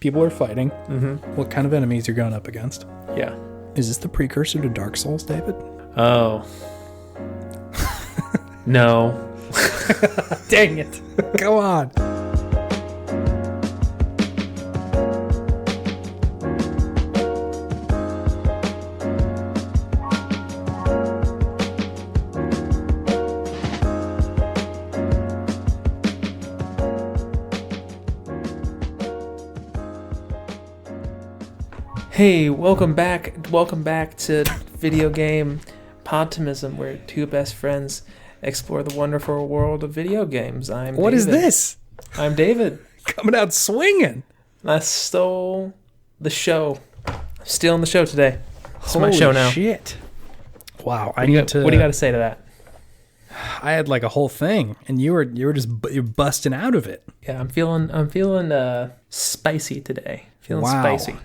People are fighting. Mm-hmm. What kind of enemies you're going up against? Yeah. Is this the precursor to Dark Souls, David? Oh. No. Dang it. Go on. Hey, welcome back to video game Podtimism, where two best friends explore the wonderful world of video games. What is this? I'm David. Coming out swinging. I stole the show. I'm stealing the show today. It's Holy my show now. Shit. Wow. What do you got to say to that? I had like a whole thing, and you're busting out of it. Yeah, I'm feeling spicy today. Feeling spicy.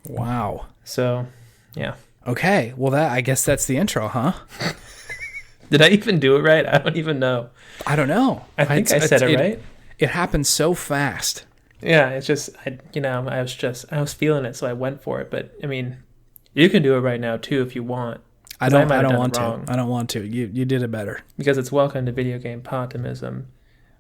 Wow. So, yeah. Okay. Well, I guess that's the intro, huh? Did I even do it right? I don't even know. I don't know. I think I said it right. It happened so fast. Yeah, it's just I was feeling it, so I went for it. But I mean, you can do it right now too if you want. I don't want to. You did it better. Because it's Welcome to Video Game Podtimism,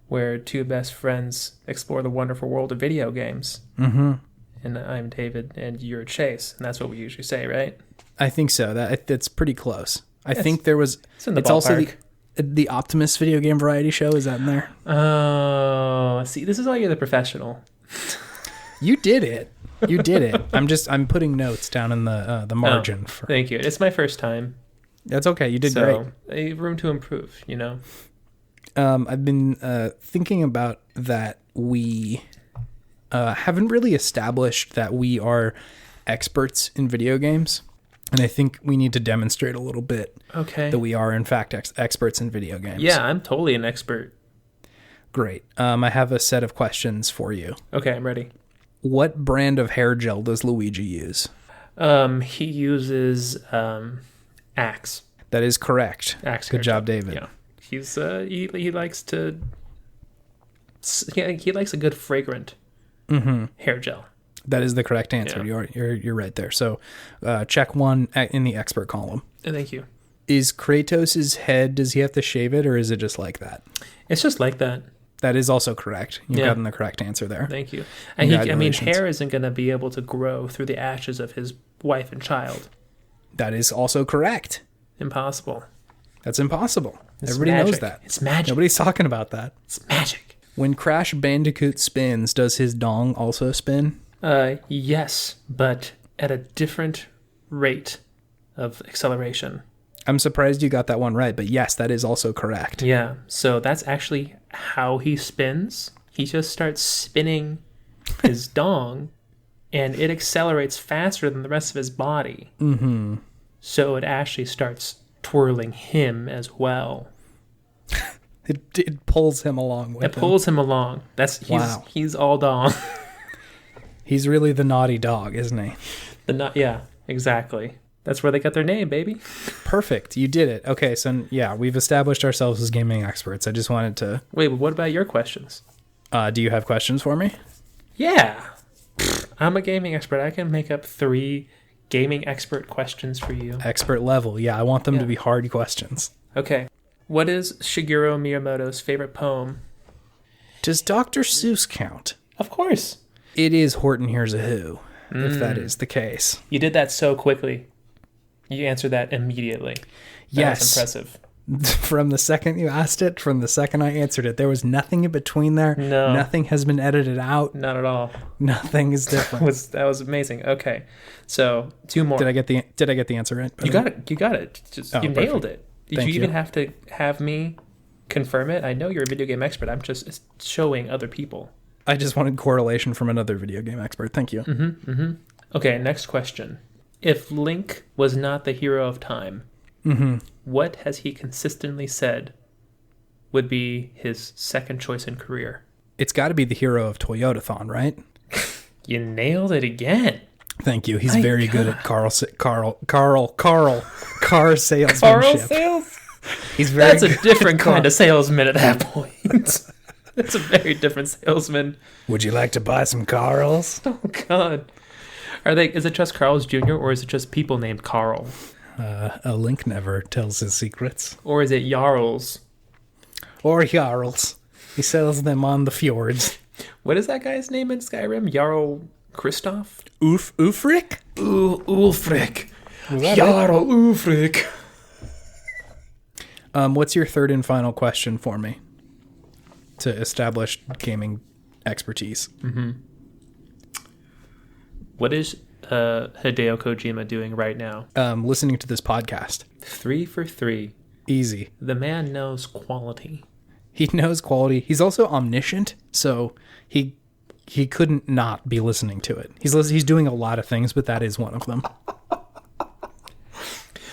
where two best friends explore the wonderful world of video games. Mm-hmm. And I'm David, and you're Chase, and that's what we usually say, right? I think so. That's pretty close. I think there was. It's in the ballpark. Also the Optimus video game variety show. Is that in there? Oh, see, this is why you're the professional. You did it. You did it. I'm putting notes down in the margin. Thank you. It's my first time. That's okay. You did great. Room to improve, you know. I've been thinking about that we haven't really established that we are experts in video games, and I think we need to demonstrate a little bit that we are in fact experts in video games. Yeah, I'm totally an expert. Great. I have a set of questions for you. Okay, I'm ready. What brand of hair gel does Luigi use? He uses Axe. That is correct. Axe. Good job, David. Yeah, he's he likes to. He likes a good fragrant hair gel. That is the correct answer. Yeah. You're right there. So, check one in the expert column. Thank you. Is Kratos' head? Does he have to shave it, or is it just like that? It's just like that. That is also correct. You've gotten the correct answer there. Thank you. And hair isn't going to be able to grow through the ashes of his wife and child. That is also correct. Impossible. That's impossible. Everybody knows that. It's magic. Nobody's talking about that. It's magic. When Crash Bandicoot spins, does his dong also spin? Yes, but at a different rate of acceleration. I'm surprised you got that one right, but yes, that is also correct. Yeah, so that's actually how he spins. He just starts spinning his dong, and it accelerates faster than the rest of his body. Mm-hmm. So it actually starts twirling him as well. It pulls him along with him. It pulls him along. He's all dong. He's really the naughty dog, isn't he? Yeah, exactly. That's where they got their name, baby. Perfect. You did it. Okay, so yeah, we've established ourselves as gaming experts. I just wanted to... Wait, but what about your questions? Do you have questions for me? Yeah. I'm a gaming expert. I can make up 3 gaming expert questions for you. Expert level. Yeah, I want them to be hard questions. Okay. What is Shigeru Miyamoto's favorite poem? Does Dr. Seuss count? Of course. It is Horton Hears a Who, if that is the case. You did that so quickly. You answered that immediately. That was impressive. From the second you asked it, from the second I answered it, there was nothing in between there. No. Nothing has been edited out. Not at all. Nothing is different. That was amazing. Okay. So, 2 more. Did I get the answer right? You got it. You got it. You nailed it. Did you even have to have me confirm it? I know you're a video game expert. I'm just showing other people. I just wanted correlation from another video game expert. Thank you. Mm-hmm, mm-hmm. Okay, next question. If Link was not the hero of time, what has he consistently said would be his second choice in career? It's got to be the hero of Toyotathon, right? You nailed it again. Thank you. He's very good at car salesmanship. Car sales? He's very That's a different kind of salesman at that point. It's a very different salesman. Would you like to buy some Carls? Oh God. Is it just Carl's Jr. or is it just people named Carl? A Link never tells his secrets. Or is it Jarls? Or Jarls. He sells them on the fjords. What is that guy's name in Skyrim? Jarl Kristoff? Ulfric? Ulfric. Was that Jarl Ulfric. What's your third and final question for me to establish gaming expertise? Mm-hmm. What is Hideo Kojima doing right now? Listening to this podcast. 3 for 3. Easy. The man knows quality. He knows quality. He's also omniscient, so he couldn't not be listening to it. He's doing a lot of things, but that is one of them.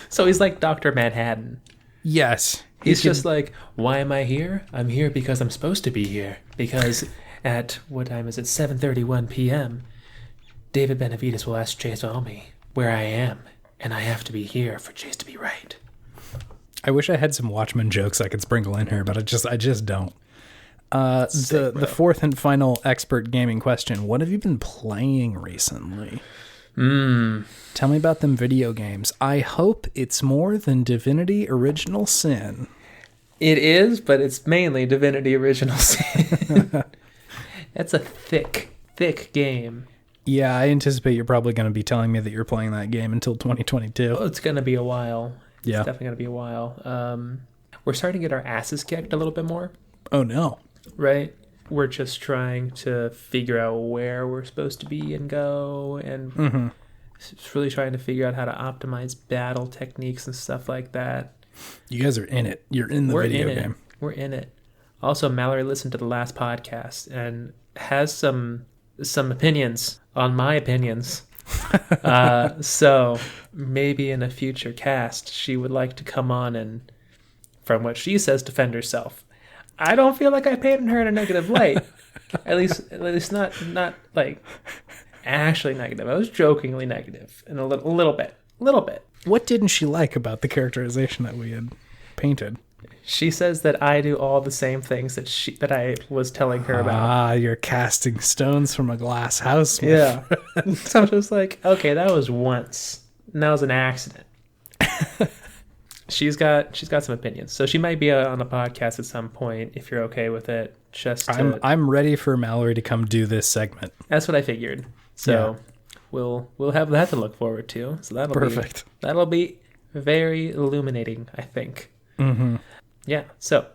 So he's like Dr. Manhattan. Yes. He's just like, why am I here? I'm here because I'm supposed to be here. Because at, what time is it? 7:31 p.m., David Benavides will ask Chase Almy where I am, and I have to be here for Chase to be right. I wish I had some Watchmen jokes I could sprinkle in here, but I just don't. The fourth and final expert gaming question. What have you been playing recently? Tell me about them video games. I hope it's more than Divinity Original Sin. It is, but it's mainly Divinity Original Sin. That's a thick game. Yeah, I anticipate you're probably going to be telling me that you're playing that game until 2022. Oh, it's going to be a while. Yeah. It's definitely going to be a while. We're starting to get our asses kicked a little bit more. Oh, no. Right? We're just trying to figure out where we're supposed to be and go, and really trying to figure out how to optimize battle techniques and stuff like that. You guys are in it. You're in the video game. We're in it. Also, Mallory listened to the last podcast and has some opinions on my opinions. So maybe in a future cast, she would like to come on and, from what she says, defend herself. I don't feel like I painted her in a negative light. at least not like actually negative. I was jokingly negative and a little bit. What didn't she like about the characterization that we had painted? She says that I do all the same things that I was telling her about. Ah, you're casting stones from a glass house. Yeah. So I'm just like, okay, that was once. And that was an accident. She's got some opinions. So she might be on a podcast at some point if you're okay with it. I'm ready for Mallory to come do this segment. That's what I figured. So we'll have that to look forward to. So that'll be very illuminating, I think. Mm-hmm. Yeah, so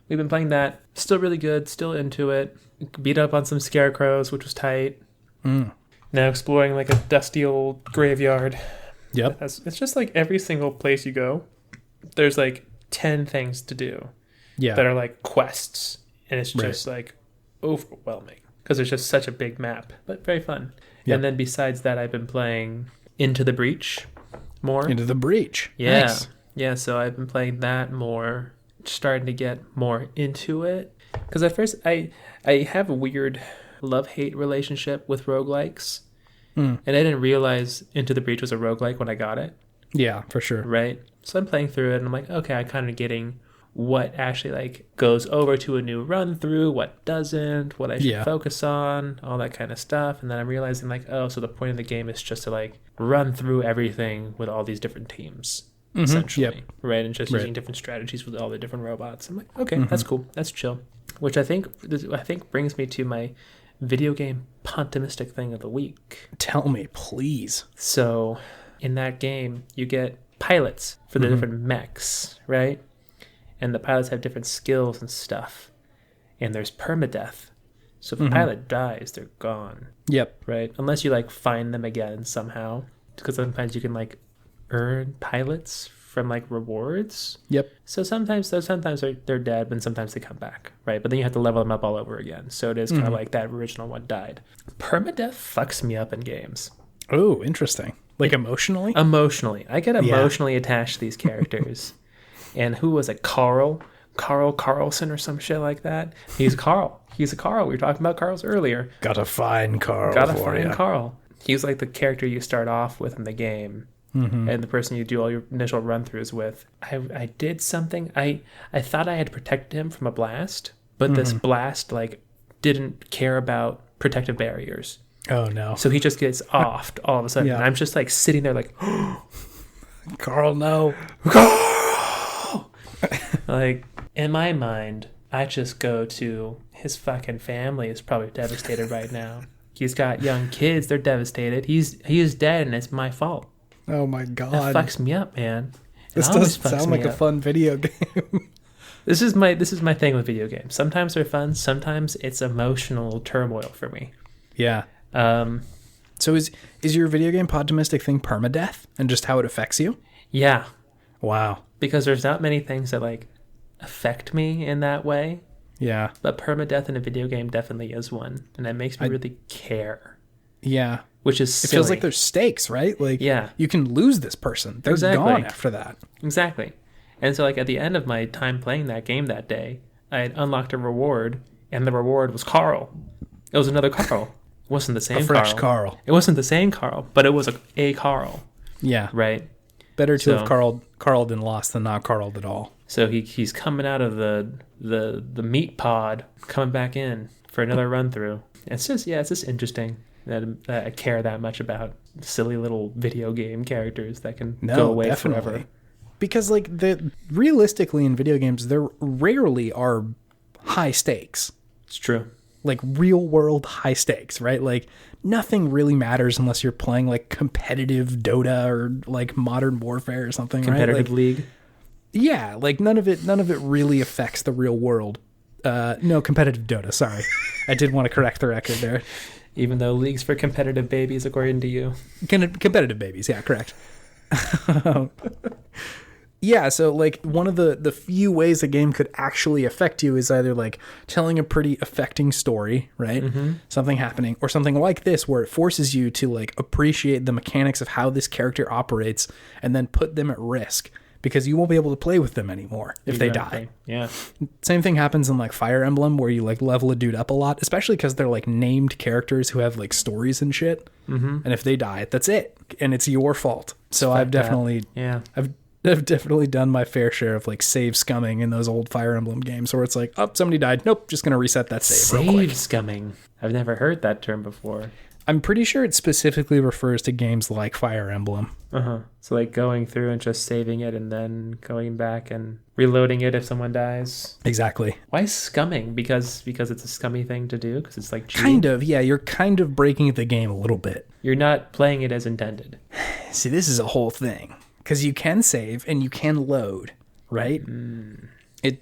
we've been playing that. Still really good. Still into it. Beat up on some scarecrows, which was tight. Now exploring like a dusty old graveyard. Yep. It's just like every single place you go, there's like 10 things to do. Yeah. That are like quests. And it's just like overwhelming because there's just such a big map, but very fun. Yep. And then besides that, I've been playing Into the Breach more. Into the Breach. Yeah. Nice. Yeah, so I've been playing that more. Starting to get more into it because at first I have a weird love-hate relationship with roguelikes, and I didn't realize Into the Breach was a roguelike when I got it. Yeah, for sure. Right, so I'm playing through it and I'm like, okay, I'm kind of getting what actually like goes over to a new run through, what doesn't, what I should focus on, all that kind of stuff. And then I'm realizing like, oh, so the point of the game is just to like run through everything with all these different teams. Essentially, right? And just using different strategies with all the different robots. I'm like, okay, that's cool. That's chill. Which I think brings me to my video game pontimistic thing of the week. Tell me, please. So, in that game, you get pilots for the different mechs, right? And the pilots have different skills and stuff. And there's permadeath. So if a pilot dies, they're gone. Yep. Right? Unless you like find them again somehow. Because sometimes you can like earn pilots from like rewards. Yep. So sometimes they're dead, but sometimes they come back, right? But then you have to level them up all over again. So it is kind of like that original one died. Permadeath fucks me up in games. Oh, interesting. Like emotionally? Emotionally. I get emotionally attached to these characters. And who was it? Carl Carlson or some shit like that. He's Carl. We were talking about Carls earlier. Gotta find Carl. Carl. He's like the character you start off with in the game. And the person you do all your initial run-throughs with. I did something. I thought I had protected him from a blast, but this blast like didn't care about protective barriers. Oh no. So he just gets offed all of a sudden. Yeah. And I'm just like sitting there like, Carl, no. Carl! Like, in my mind, I just go to his fucking family is probably devastated right now. He's got young kids, they're devastated. He is dead and it's my fault. Oh my That god. fucks me up, man. This doesn't sound like a fun video game. This is my thing with video games. Sometimes they're fun, sometimes it's emotional turmoil for me. Yeah. So is your video game podtimistic thing permadeath and just how it affects you? Yeah. Wow. Because there's not many things that like affect me in that way. Yeah. But permadeath in a video game definitely is one. And that makes me really care. Yeah. Which is silly. It silly. feels like there's stakes, right? Like, yeah. You can lose this person. They're gone after that. Exactly. And so like at the end of my time playing that game that day, I had unlocked a reward, and the reward was Carl. It was another Carl. It wasn't the same a fresh Carl. It wasn't the same Carl, but it was a Carl. Yeah. Right? Better to have Carl'd and lost than not Carl'd at all. So he's coming out of the meat pod, coming back in for another run through. It's just interesting that I care that much about silly little video game characters that can go away forever. Because like realistically in video games, there rarely are high stakes. It's true. Like real world high stakes, right? Like nothing really matters unless you're playing like competitive Dota or like Modern Warfare or something, competitive right? Like, League. Yeah, like none of it really affects the real world. No, competitive Dota, sorry. I did want to correct the record there. Even though League's for competitive babies, according to you. Competitive babies, yeah, correct. Yeah, so like one of the few ways a game could actually affect you is either like telling a pretty affecting story, right? Mm-hmm. Something happening, or something like this where it forces you to like appreciate the mechanics of how this character operates and then put them at risk because you won't be able to play with them anymore if they die. Yeah. Same thing happens in like Fire Emblem where you like level a dude up a lot, especially because they're like named characters who have like stories and shit. Mm-hmm. And if they die, that's it. And it's your fault. So I've definitely I've definitely done my fair share of like save scumming in those old Fire Emblem games where it's like, oh, somebody died. Nope, just going to reset that save real quick. Save scumming. I've never heard that term before. I'm pretty sure it specifically refers to games like Fire Emblem. Uh-huh. So like going through and just saving it and then going back and reloading it if someone dies. Exactly. Why scumming? Because it's a scummy thing to do? Because it's like cheating? Kind of, yeah. You're kind of breaking the game a little bit. You're not playing it as intended. See, this is a whole thing. Because you can save and you can load, right?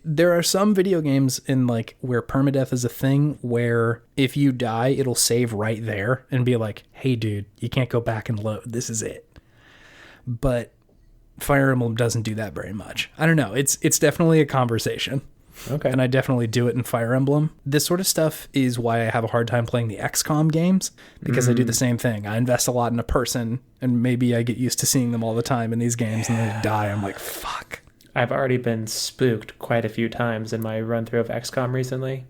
There are some video games in like where permadeath is a thing where if you die, it'll save right there and be like, hey, dude, you can't go back and load. This is it. But Fire Emblem doesn't do that very much. I don't know. It's definitely a conversation. Okay. And I definitely do it in Fire Emblem. This sort of stuff is why I have a hard time playing the XCOM games, because I do the same thing. I invest a lot in a person, and maybe I get used to seeing them all the time in these games, and then they die. I'm like, fuck. I've already been spooked quite a few times in my run through of XCOM recently.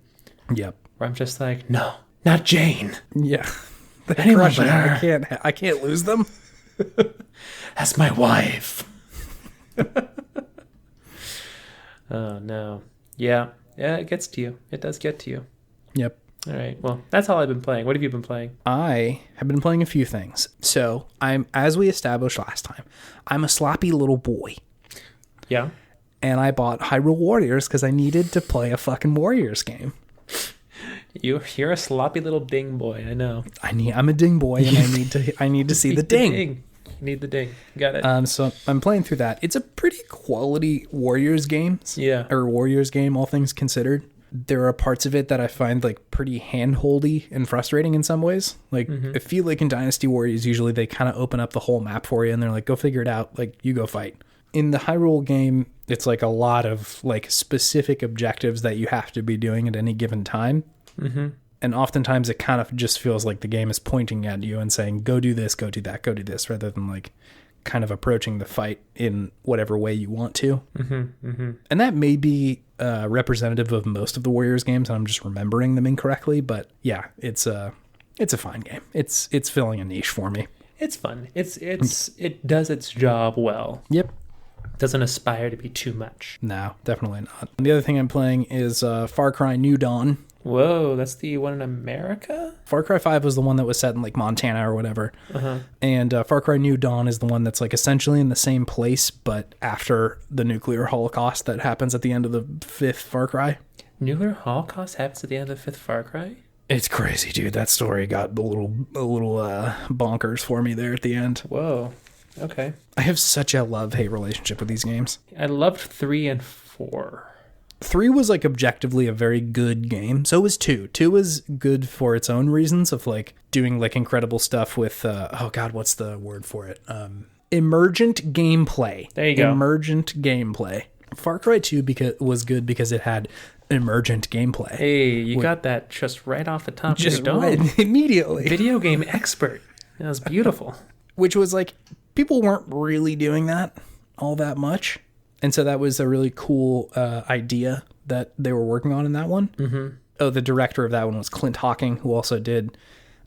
Yep. Where I'm just like, no, not Jane. Yeah. Anyone but her. I can't lose them. That's my wife. Oh, no. Yeah, it gets to you. It does get to you. Yep. All right. Well, that's all I've been playing. What have you been playing? I have been playing a few things. So, as we established last time, I'm a sloppy little boy. Yeah. And I bought Hyrule Warriors because I needed to play a fucking Warriors game. You're a sloppy little ding boy. I know. I'm a ding boy, and I need to see the ding. You need the ding. Got it. So I'm playing through that. It's a pretty quality Warriors game. Yeah. Or Warriors game, all things considered. There are parts of it that I find like pretty handholdy and frustrating in some ways. Like I feel like in Dynasty Warriors, usually they kind of open up the whole map for you, and they're like, go figure it out. Like, you go fight. In the Hyrule game, it's like a lot of like specific objectives that you have to be doing at any given time. Mm-hmm. And oftentimes it kind of just feels like the game is pointing at you and saying, go do this, go do that, go do this, rather than like kind of approaching the fight in whatever way you want to. Mm-hmm, mm-hmm. And that may be representative of most of the Warriors games, and I'm just remembering them incorrectly. But yeah, it's a fine game. It's filling a niche for me. It's fun. It does its job well. Yep. Doesn't aspire to be too much. No, definitely not. And the other thing I'm playing is Far Cry New Dawn. Whoa, that's the one in America? Far Cry 5 was the one that was set in like Montana or whatever. And Far Cry New Dawn is the one that's like essentially in the same place, but after the nuclear holocaust that happens at the end of the 5th Far Cry. Nuclear holocaust happens at the end of the 5th Far Cry? It's crazy, dude. That story got a little bonkers for me there at the end. Whoa. Okay. I have such a love-hate relationship with these games. I loved 3 and 4. 3 was like objectively a very good game. So was 2. 2 was good for its own reasons of like doing like incredible stuff with oh god, what's the word for it? Emergent gameplay. There you go. Emergent gameplay. Far Cry 2 was good because it had emergent gameplay. Hey, you got that just right off the top of your Just dome. right immediately. Video game expert. That was beautiful. Which was like, people weren't really doing that all that much. And so that was a really cool idea that they were working on in that one. Mm-hmm. Oh, the director of that one was Clint Hawking, who also did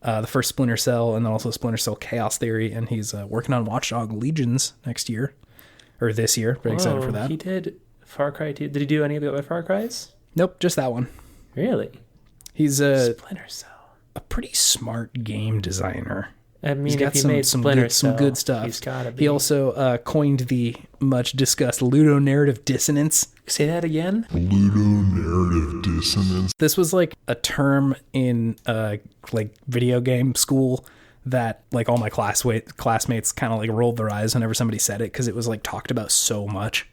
the first Splinter Cell and then also Splinter Cell Chaos Theory. And he's working on Watch Dogs Legions next year, or this year. Very excited for that. He did Far Cry 2. Did he do any of the other Far Cries? Nope, just that one. Really? He's Splinter Cell. a pretty smart game designer. I mean, He's got if he made Splinter Cell, some good stuff. He's gotta be. He also coined the much discussed ludonarrative dissonance. Say that again? Ludonarrative dissonance. This was like a term in like video game school that like all my classmates kind of like rolled their eyes whenever somebody said it because it was like talked about so much.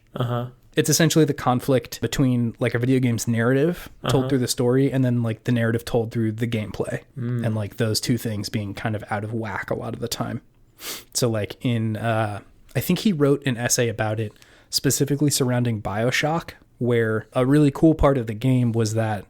It's essentially the conflict between like a video game's narrative told through the story and then like the narrative told through the gameplay. And like those two things being kind of out of whack a lot of the time. So like in, I think he wrote an essay about it specifically surrounding BioShock, where a really cool part of the game was that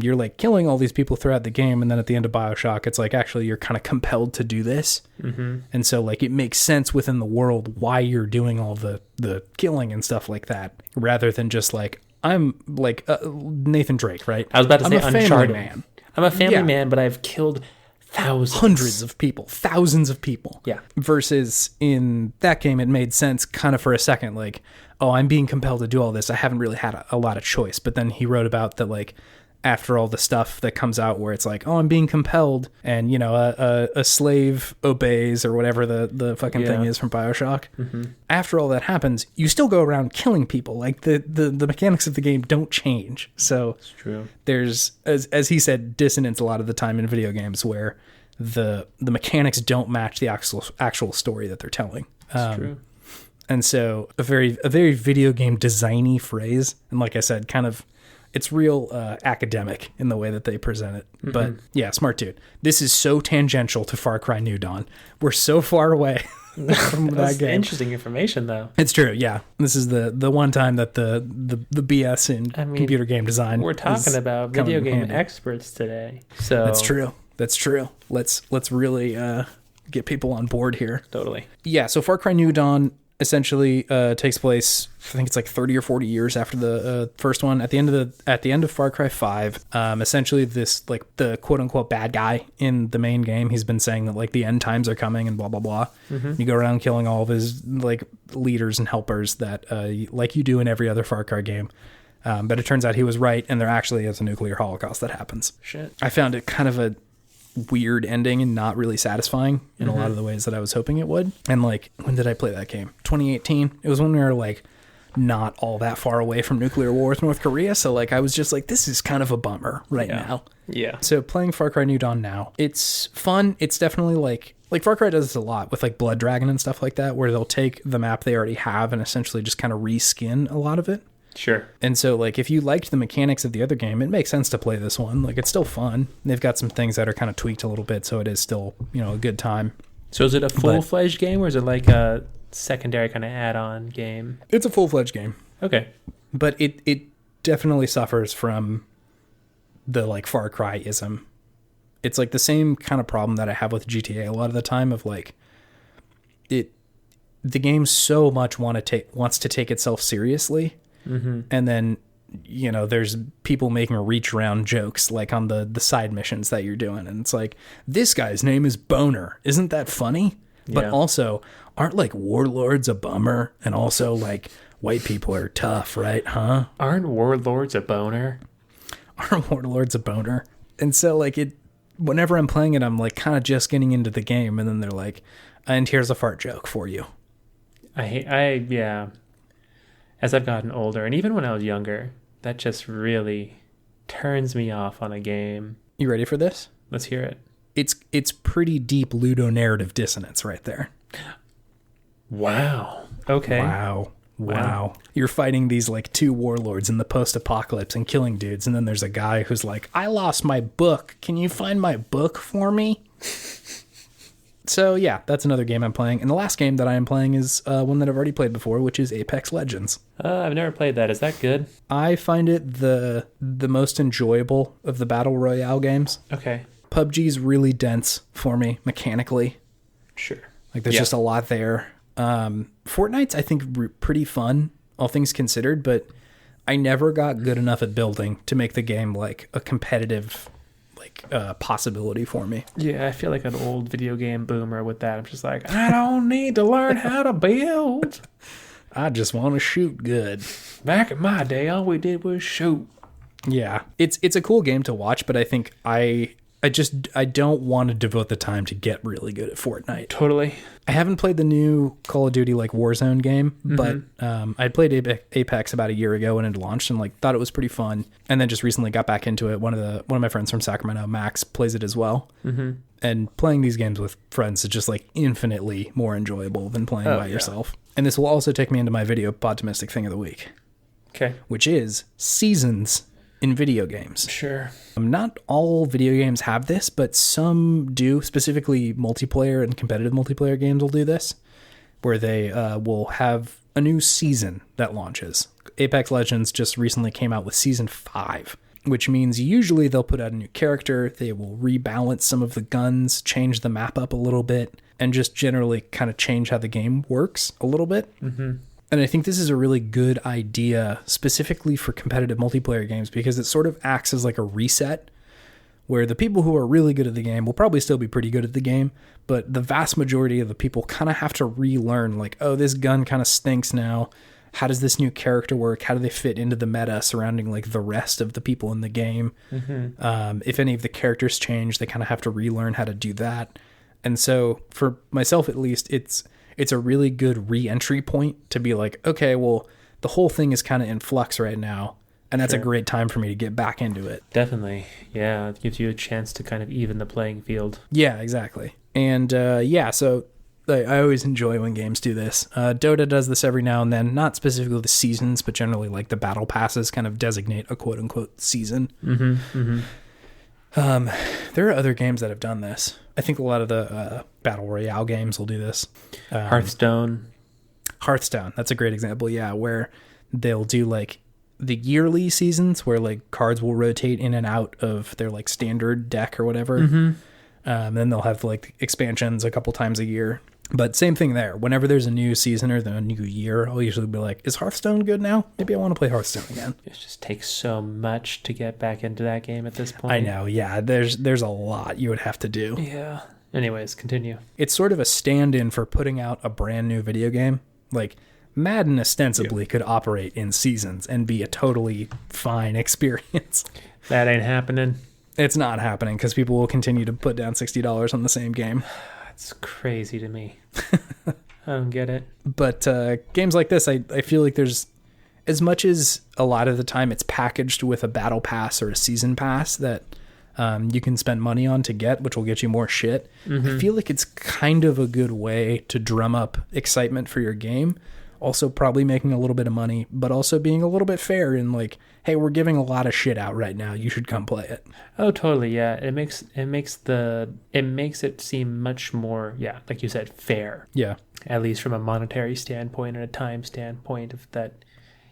you're like killing all these people throughout the game, and then at the end of BioShock, it's like actually you're kind of compelled to do this, and so like it makes sense within the world why you're doing all the killing and stuff like that, rather than just like I'm like Nathan Drake, right? I was about to say Uncharted. Man. I'm a family man, but I've killed hundreds of people, thousands of people. Yeah. Versus in that game, it made sense kind of for a second, like, oh, I'm being compelled to do all this. I haven't really had a lot of choice. But then he wrote about that, like, after all the stuff that comes out where it's like, oh, I'm being compelled, and you know, a slave obeys or whatever the fucking thing is from BioShock. After all that happens, you still go around killing people. Like the mechanics of the game don't change. So it's true. There's, as he said, dissonance a lot of the time in video games where the mechanics don't match the actual story that they're telling. It's true. And so a very video game designy phrase, and like I said, kind of. It's real academic in the way that they present it. But yeah, smart dude. This is so tangential to Far Cry New Dawn. We're so far away from that game. Interesting information, though. It's true, yeah. This is the one time that the BS in computer game design. We're talking about video game experts today. So That's true. Let's really get people on board here. Totally. Yeah, so Far Cry New Dawn essentially takes place, I think it's like 30 or 40 years after the first one. At the end of Far Cry 5, essentially this like the quote unquote bad guy in the main game, he's been saying that like the end times are coming and blah blah blah. You go around killing all of his like leaders and helpers that like you do in every other Far Cry game. But it turns out he was right, and there actually is a nuclear holocaust that happens. Shit. I found it kind of a weird ending and not really satisfying in a lot of the ways that I was hoping it would. And like, when did I play that game? 2018. It was when we were like not all that far away from nuclear war with North Korea. So like, I was just like, this is kind of a bummer right now. Yeah. So playing Far Cry New Dawn now, it's fun. It's definitely like Far Cry does this a lot with like Blood Dragon and stuff like that, where they'll take the map they already have and essentially just kind of reskin a lot of it. Sure. And so, like, if you liked the mechanics of the other game, it makes sense to play this one. Like, it's still fun. They've got some things that are kind of tweaked a little bit, so it is still, you know, a good time. So is it a full-fledged game, or is it like a secondary kind of add-on game? It's a full-fledged game. Okay. But it definitely suffers from the, like, Far Cry-ism. It's, like, the same kind of problem that I have with GTA a lot of the time of, like, the game so much wants to take itself seriously. And then, you know, there's people making reach around jokes like on the side missions that you're doing. And it's like, this guy's name is Boner. Isn't that funny? But also, aren't like warlords a bummer? And also like white people are tough, right? Huh? Aren't warlords a boner? Aren't warlords a boner? And so like whenever I'm playing it, I'm like kind of just getting into the game, and then they're like, and here's a fart joke for you. Yeah. As I've gotten older, and even when I was younger, that just really turns me off on a game. You ready for this? Let's hear it. It's pretty deep ludonarrative dissonance right there. Wow. Okay. Wow. You're fighting these like two warlords in the post-apocalypse and killing dudes, and then there's a guy who's like, I lost my book. Can you find my book for me? So yeah, that's another game I'm playing. And the last game that I am playing is one that I've already played before, which is Apex Legends. I've never played that. Is that good? I find it the most enjoyable of the Battle Royale games. Okay. PUBG's really dense for me mechanically. Sure. Like there's just a lot there. Fortnite's, I think, pretty fun, all things considered, but I never got good enough at building to make the game like a competitive possibility for me. Yeah, I feel like an old video game boomer with that. I'm just like, I don't need to learn how to build. I just want to shoot good. Back in my day, all we did was shoot. Yeah, it's a cool game to watch, but I think I don't want to devote the time to get really good at Fortnite. Totally. I haven't played the new Call of Duty like Warzone game, but I played Apex about a year ago when it launched and like thought it was pretty fun. And then just recently got back into it. One of my friends from Sacramento, Max, plays it as well. Mm-hmm. And playing these games with friends is just like infinitely more enjoyable than playing by yourself. And this will also take me into my video podtimistic thing of the week. Okay. Which is seasons in video games. Sure. Not all video games have this, but some do. Specifically, multiplayer and competitive multiplayer games will do this, where they will have a new season that launches. Apex Legends just recently came out with Season 5, which means usually they'll put out a new character, they will rebalance some of the guns, change the map up a little bit, and just generally kind of change how the game works a little bit. Mm-hmm. And I think this is a really good idea specifically for competitive multiplayer games because it sort of acts as like a reset where the people who are really good at the game will probably still be pretty good at the game, but the vast majority of the people kind of have to relearn like, oh, this gun kind of stinks now. How does this new character work? How do they fit into the meta surrounding like the rest of the people in the game? Mm-hmm. If any of the characters change, they kind of have to relearn how to do that. And so for myself, at least, it's a really good re-entry point to be like, okay, well, the whole thing is kind of in flux right now, and that's a great time for me to get back into it. Definitely. Yeah, it gives you a chance to kind of even the playing field. Yeah, exactly. And so I always enjoy when games do this. Dota does this every now and then, not specifically the seasons, but generally like the battle passes kind of designate a quote-unquote season. Mm-hmm, mm-hmm. There are other games that have done this. I think a lot of the Battle Royale games will do this. Hearthstone, that's a great example, yeah, where they'll do like the yearly seasons where like cards will rotate in and out of their like standard deck or whatever. Mm-hmm. Then they'll have like expansions a couple times a year. But same thing there. Whenever there's a new season or a new year, I'll usually be like, is Hearthstone good now? Maybe I want to play Hearthstone again. It just takes so much to get back into that game at this point. I know, yeah. There's a lot you would have to do. Yeah. Anyways, continue. It's sort of a stand-in for putting out a brand new video game. Like, Madden ostensibly could operate in seasons and be a totally fine experience. That ain't happening. It's not happening because people will continue to put down $60 on the same game. It's crazy to me. I don't get it. But games like this, I feel like there's, as much as a lot of the time it's packaged with a battle pass or a season pass that you can spend money on to get, which will get you more shit. Mm-hmm. I feel like it's kind of a good way to drum up excitement for your game. Also probably making a little bit of money, but also being a little bit fair in like, hey, we're giving a lot of shit out right now. You should come play it. Oh, totally. Yeah. It makes it seem much more, yeah, like you said, fair. Yeah. At least from a monetary standpoint and a time standpoint of that,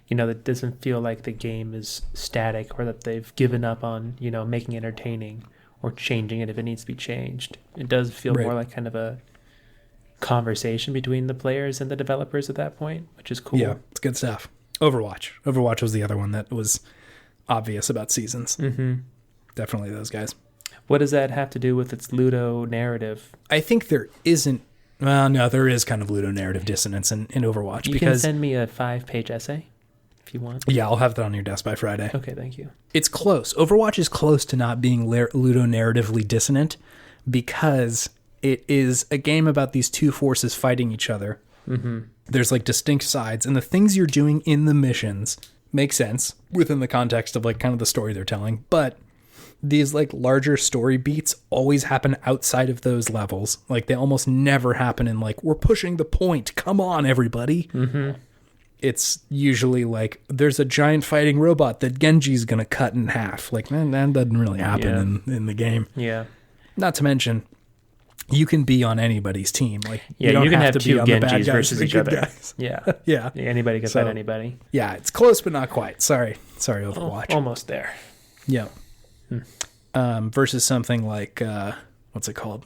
that doesn't feel like the game is static or that they've given up on, making it entertaining or changing it if it needs to be changed. It does feel more like kind of a conversation between the players and the developers at that point, which is cool. Yeah, it's good stuff. Overwatch was the other one that was obvious about seasons. Mm-hmm. Definitely those guys. What does that have to do with its Ludo narrative? I think there isn't Well, no, there is kind of ludonarrative dissonance in Overwatch. You can send me a 5-page essay if you want. Yeah, I'll have that on your desk by Friday. Okay, thank you. It's close. Overwatch is close to not being ludonarratively dissonant because it is a game about these two forces fighting each other. Mm-hmm. There's like distinct sides, and the things you're doing in the missions make sense within the context of like kind of the story they're telling, but these like larger story beats always happen outside of those levels. Like they almost never happen in like, we're pushing the point, come on everybody. Mm-hmm. It's usually like there's a giant fighting robot that Genji's gonna cut in half. Like, man, that doesn't really happen in the game. Yeah. Not to mention, you can be on anybody's team. Like, yeah, you can have two Genjis versus each other. Guys. Yeah. Yeah. Anybody can fight anybody. Yeah, it's close, but not quite. Sorry, Overwatch. Almost there. Yeah. Versus something like, what's it called?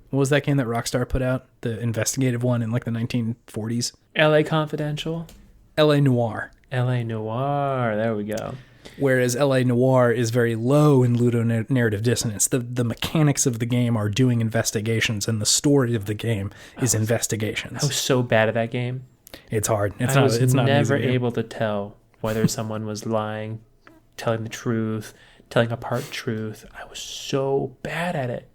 What was that game that Rockstar put out? The investigative one in like the 1940s? LA Confidential? LA Noire. LA Noire. There we go. Whereas LA Noire is very low in ludonarrative dissonance. The mechanics of the game are doing investigations, and the story of the game is investigations. I was so bad at that game. It's hard. I was never able to tell whether someone was lying, telling the truth, telling a part truth. I was so bad at it.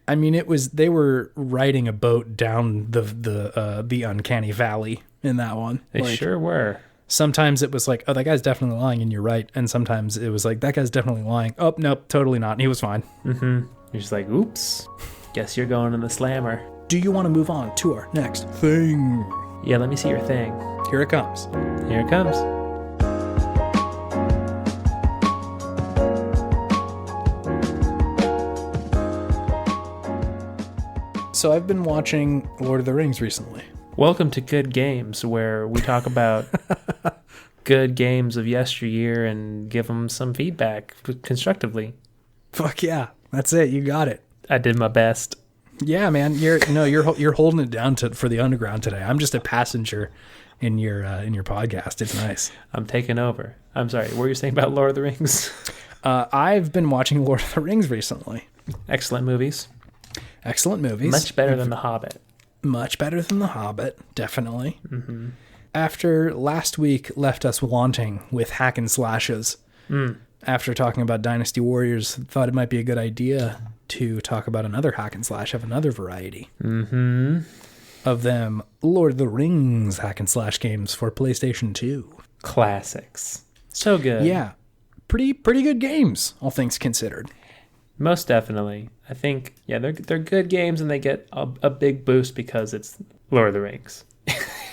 I mean, they were riding a boat down the uncanny valley in that one. They sure were. Sometimes it was like, oh, that guy's definitely lying, and you're right. And sometimes it was like, that guy's definitely lying. Oh, nope, totally not. And he was fine. Mm-hmm. You're just like, oops. Guess you're going in the slammer. Do you want to move on to our next thing? Yeah, let me see your thing. Here it comes. Here it comes. So I've been watching Lord of the Rings recently. Welcome to Good Games, where we talk about good games of yesteryear and give them some feedback constructively. Fuck yeah, that's it. You got it. I did my best. Yeah, man. You're holding it down for the underground today. I'm just a passenger in your podcast. It's nice. I'm taking over. I'm sorry. What were you saying about Lord of the Rings? I've been watching Lord of the Rings recently. Excellent movies. Much better than The Hobbit. Much better than The Hobbit, definitely. Mm-hmm. After last week left us wanting with hack and slashes, after talking about Dynasty Warriors, thought it might be a good idea to talk about another hack and slash of another variety. Mm-hmm. Of them, Lord of the Rings hack and slash games for PlayStation 2. Classics. So good. Yeah. Pretty good games, all things considered. Most definitely. I think, yeah, they're good games, and they get a big boost because it's Lord of the Rings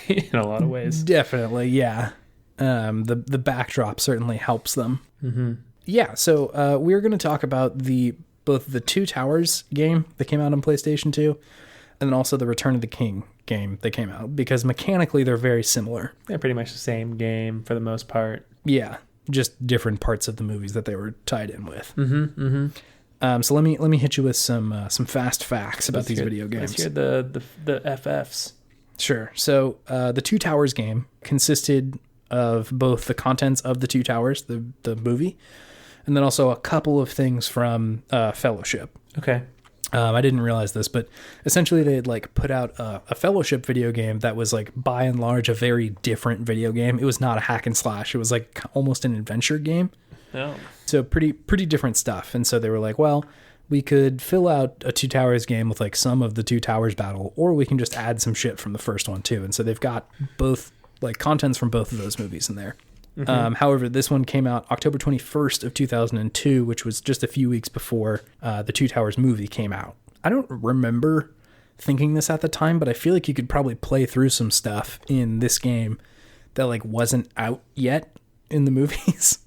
in a lot of ways. Definitely, yeah. The backdrop certainly helps them. Mm-hmm. Yeah, so we're going to talk about both the Two Towers game that came out on PlayStation 2, and then also the Return of the King game that came out, because mechanically they're very similar. They're pretty much the same game for the most part. Yeah, just different parts of the movies that they were tied in with. Mm-hmm, mm-hmm. So let me hit you with some fast facts about these video games. Let's hear the FFs. Sure. So the Two Towers game consisted of both the contents of the Two Towers, the movie, and then also a couple of things from Fellowship. Okay. I didn't realize this, but essentially they had like put out a Fellowship video game that was like by and large a very different video game. It was not a hack and slash. It was like almost an adventure game. Oh. So pretty different stuff. And so they were like, well, we could fill out a Two Towers game with like some of the Two Towers battle, or we can just add some shit from the first one too. And so they've got both like contents from both of those movies in there. Mm-hmm. However, this one came out October 21st of 2002, which was just a few weeks before the Two Towers movie came out. I don't remember thinking this at the time, but I feel like you could probably play through some stuff in this game that like wasn't out yet in the movies.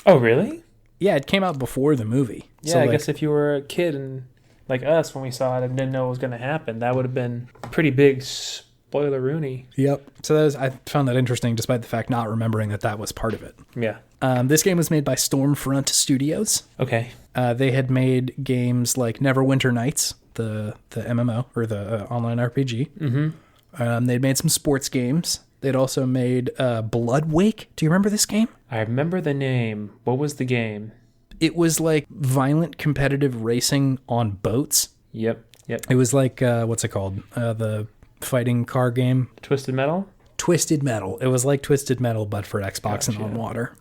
Oh, really? Yeah, it came out before the movie. Yeah, so, I guess if you were a kid and like us when we saw it and didn't know what was going to happen, that would have been pretty big spoiler-rooney. Yep. So I found that interesting, despite the fact not remembering that was part of it. Yeah. This game was made by Stormfront Studios. Okay. They had made games like Neverwinter Nights, the MMO, or the online RPG. Mm-hmm. They'd made some sports games. They'd also made Blood Wake. Do you remember this game? I remember the name. What was the game? It was like violent competitive racing on boats. Yep. Yep. It was like, what's it called? The fighting car game? Twisted Metal? Twisted Metal. It was like Twisted Metal, but for Xbox and on water.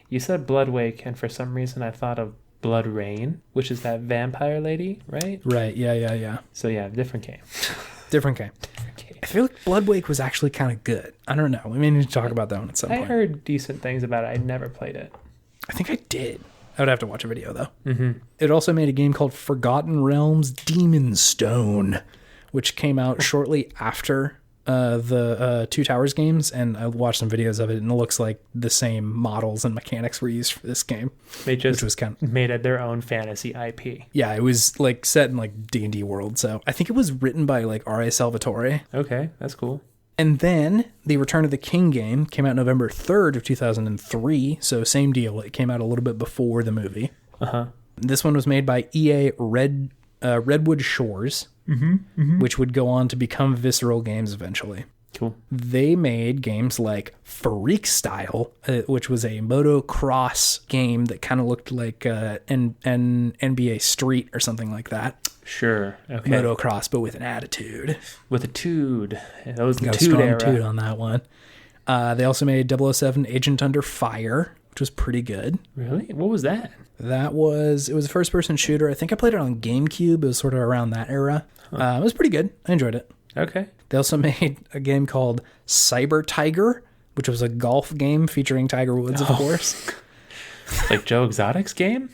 You said Bloodwake, and for some reason I thought of Blood Rain, which is that vampire lady, right? Right, yeah. So yeah, different game. Different game. I feel like Bloodwake was actually kind of good. I don't know. We may need to talk about that one at some point. I heard decent things about it. I never played it. I think I did. I would have to watch a video, though. Mm-hmm. It also made a game called Forgotten Realms Demon Stone, which came out shortly after the Two Towers games, and I watched some videos of it, and it looks like the same models and mechanics were used for this game. They just made it their own fantasy IP. Yeah, it was like set in like D&D world, so I think it was written by like R.A. Salvatore. Okay, that's cool. And then the Return of the King game came out November 3rd of 2003, so same deal. It came out a little bit before the movie. Uh-huh. This one was made by EA Redwood Shores, which would go on to become Visceral Games eventually. Cool. They made games like Freak Style, which was a motocross game that kind of looked like an NBA Street or something like that. Sure. Okay. Motocross, but with an attitude. With a tude. That was the Got a tude strong era. toot on that one. They also made 007 Agent Under Fire, which was pretty good. Really? What was that? It was a first-person shooter. I think I played it on GameCube. It was sort of around that era. It was pretty good. I enjoyed it. Okay. They also made a game called Cyber Tiger, which was a golf game featuring Tiger Woods, of course. Like Joe Exotic's game?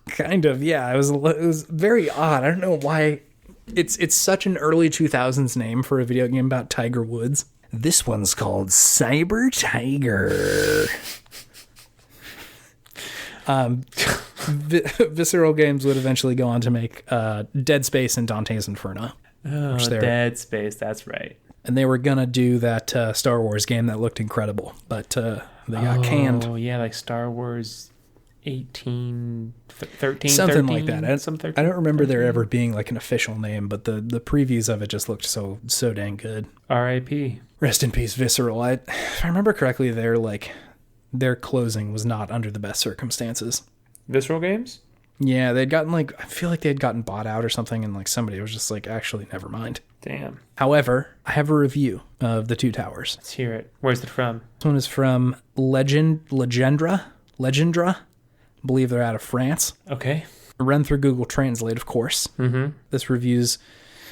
Kind of, yeah. It was very odd. I don't know why. It's such an early 2000s name for a video game about Tiger Woods. This one's called Cyber Tiger. Visceral Games would eventually go on to make Dead Space and Dante's Inferno. Oh, Dead Space, that's right. And they were going to do that Star Wars game that looked incredible, but they got canned. Oh, yeah, like Star Wars 13, Something 13, like that. I don't remember there ever being like an official name, but the previews of it just looked so dang good. R.I.P. Rest in peace, Visceral. If I remember correctly, their closing was not under the best circumstances. Visceral Games? Yeah, they'd gotten I feel like they had gotten bought out or something, and like somebody was just like, actually, never mind. Damn. However, I have a review of the Two Towers. Let's hear it. Where's it from? This one is from Legendra. I believe they're out of France. Okay. Run through Google Translate, of course. Mm-hmm. This reviews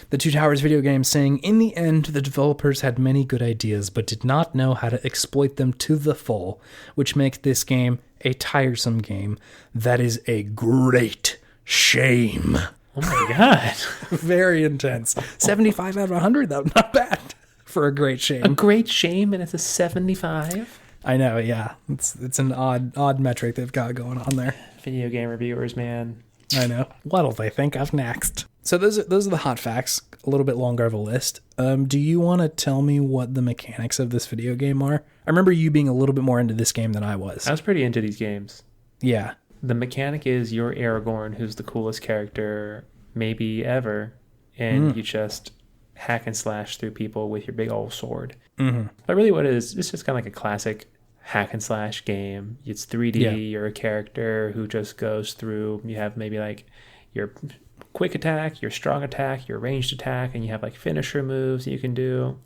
the Two Towers video game, saying, in the end, the developers had many good ideas, but did not know how to exploit them to the full, which makes this game a tiresome game. That is a great shame. Oh my God. Very intense. 75 out of 100, though. Not bad for a great shame. A great shame, and it's a 75? I know, yeah. It's an odd metric they've got going on there. Video game reviewers, man. I know. What'll they think of next? So those are the hot facts. A little bit longer of a list. Do you want to tell me what the mechanics of this video game are? I remember you being a little bit more into this game than I was. I was pretty into these games. Yeah. The mechanic is you're Aragorn, who's the coolest character maybe ever, and you just hack and slash through people with your big old sword. Mm-hmm. But really what it is, it's just kind of like a classic hack and slash game. It's 3D. Yeah. You're a character who just goes through. You have maybe like your quick attack, your strong attack, your ranged attack, and you have like finisher moves you can do.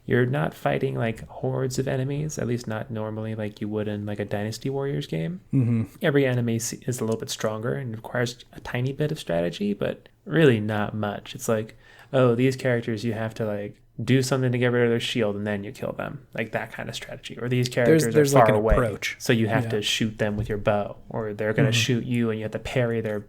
You're not fighting like hordes of enemies, at least not normally like you would in like a Dynasty Warriors game. Mm-hmm. Every enemy is a little bit stronger and requires a tiny bit of strategy, but really not much. It's like, oh, these characters you have to like do something to get rid of their shield and then you kill them, like that kind of strategy. Or these characters there's are far like an away, approach. So you have to shoot them with your bow, or they're going to shoot you and you have to parry their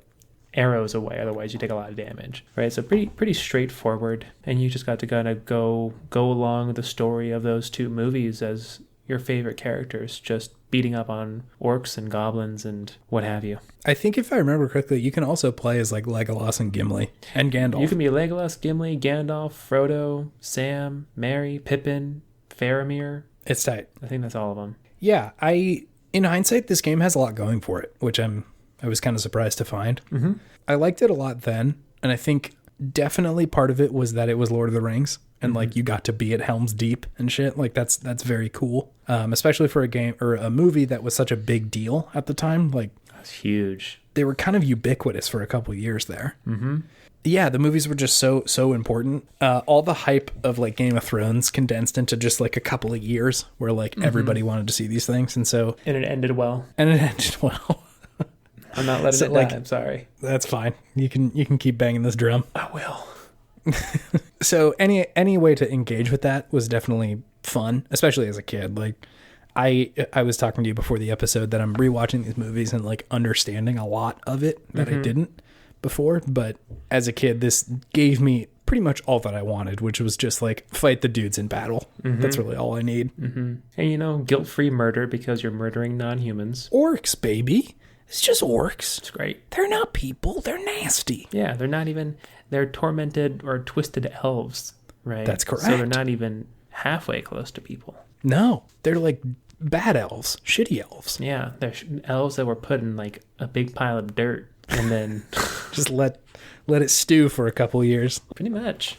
arrows away, otherwise you take a lot of damage, right? So pretty straightforward, and you just got to kind of go along the story of those two movies as your favorite characters, just beating up on orcs and goblins and what have you. I think if I remember correctly, you can also play as like Legolas and Gimli and Gandalf. You can be Legolas, Gimli, Gandalf, Frodo, Sam, Merry, Pippin, Faramir. It's tight. I think that's all of them. Yeah, in hindsight, this game has a lot going for it, which I was kind of surprised to find. Mm-hmm. I liked it a lot then, and I think definitely part of it was that it was Lord of the Rings, and like you got to be at Helm's Deep and shit. Like that's very cool, especially for a game or a movie that was such a big deal at the time. Like that's huge. They were kind of ubiquitous for a couple years there. Mm-hmm. Yeah, the movies were just so important. All the hype of like Game of Thrones condensed into just like a couple of years where like everybody wanted to see these things. And it ended well. I'm not letting it die. I'm sorry. That's fine. You can keep banging this drum. I will. So any way to engage with that was definitely fun, especially as a kid. Like I was talking to you before the episode that I'm rewatching these movies and like understanding a lot of it that I didn't before. But as a kid, this gave me pretty much all that I wanted, which was just like fight the dudes in battle. That's really all I need. And you know, guilt-free murder because you're murdering non-humans. Orcs, baby. It's just orcs. It's great. They're not people. They're nasty. Yeah, they're tormented or twisted elves, right? That's correct. So they're not even halfway close to people. No, they're like bad elves, shitty elves. Yeah, they're elves that were put in like a big pile of dirt and then just let it stew for a couple years. Pretty much.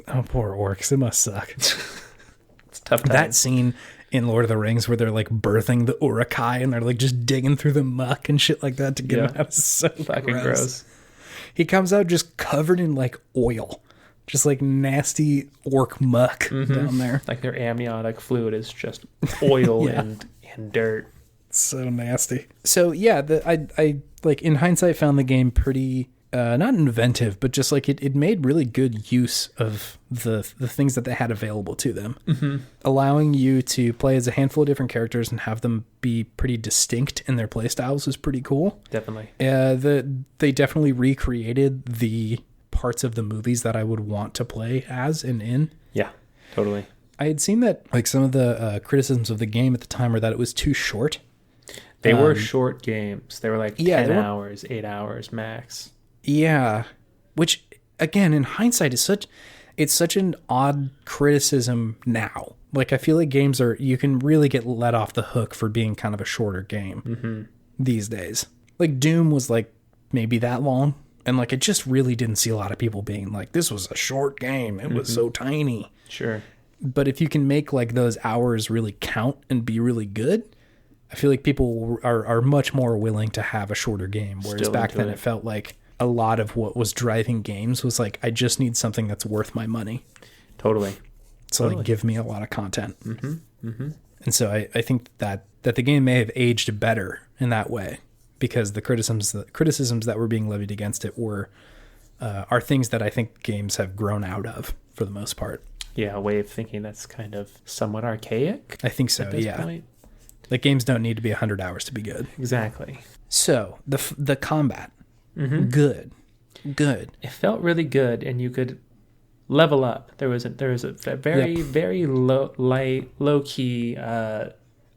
Oh, poor orcs. It must suck. It's tough. That scene in Lord of the Rings where they're like birthing the Uruk-hai and they're like just digging through the muck and shit like that to get him out. It's so fucking gross. He comes out just covered in like oil, just like nasty orc muck down there. Like their amniotic fluid is just oil and dirt. So nasty. So yeah, I like in hindsight found the game pretty not inventive, but just like it made really good use of the things that they had available to them, allowing you to play as a handful of different characters and have them be pretty distinct in their play styles was pretty cool. Definitely. They definitely recreated the parts of the movies that I would want to play as and in. Yeah, totally. I had seen that like some of the criticisms of the game at the time were that it was too short. They were short games. They were like 10 hours, 8 hours max. Yeah, which again, in hindsight, it's such an odd criticism now. Like I feel like games you can really get let off the hook for being kind of a shorter game these days. Like Doom was like maybe that long, and like I just really didn't see a lot of people being like, this was a short game. It was so tiny. Sure. But if you can make like those hours really count and be really good, I feel like people are much more willing to have a shorter game. Whereas back then it felt like a lot of what was driving games was like, I just need something that's worth my money. Totally. So like give me a lot of content. And so I think that the game may have aged better in that way because the criticisms that were being levied against it are things that I think games have grown out of for the most part. Yeah, a way of thinking that's kind of somewhat archaic. I think so, yeah. Point. Like games don't need to be 100 hours to be good. Exactly. So the combat, good. It felt really good, and you could level up. There was a very low key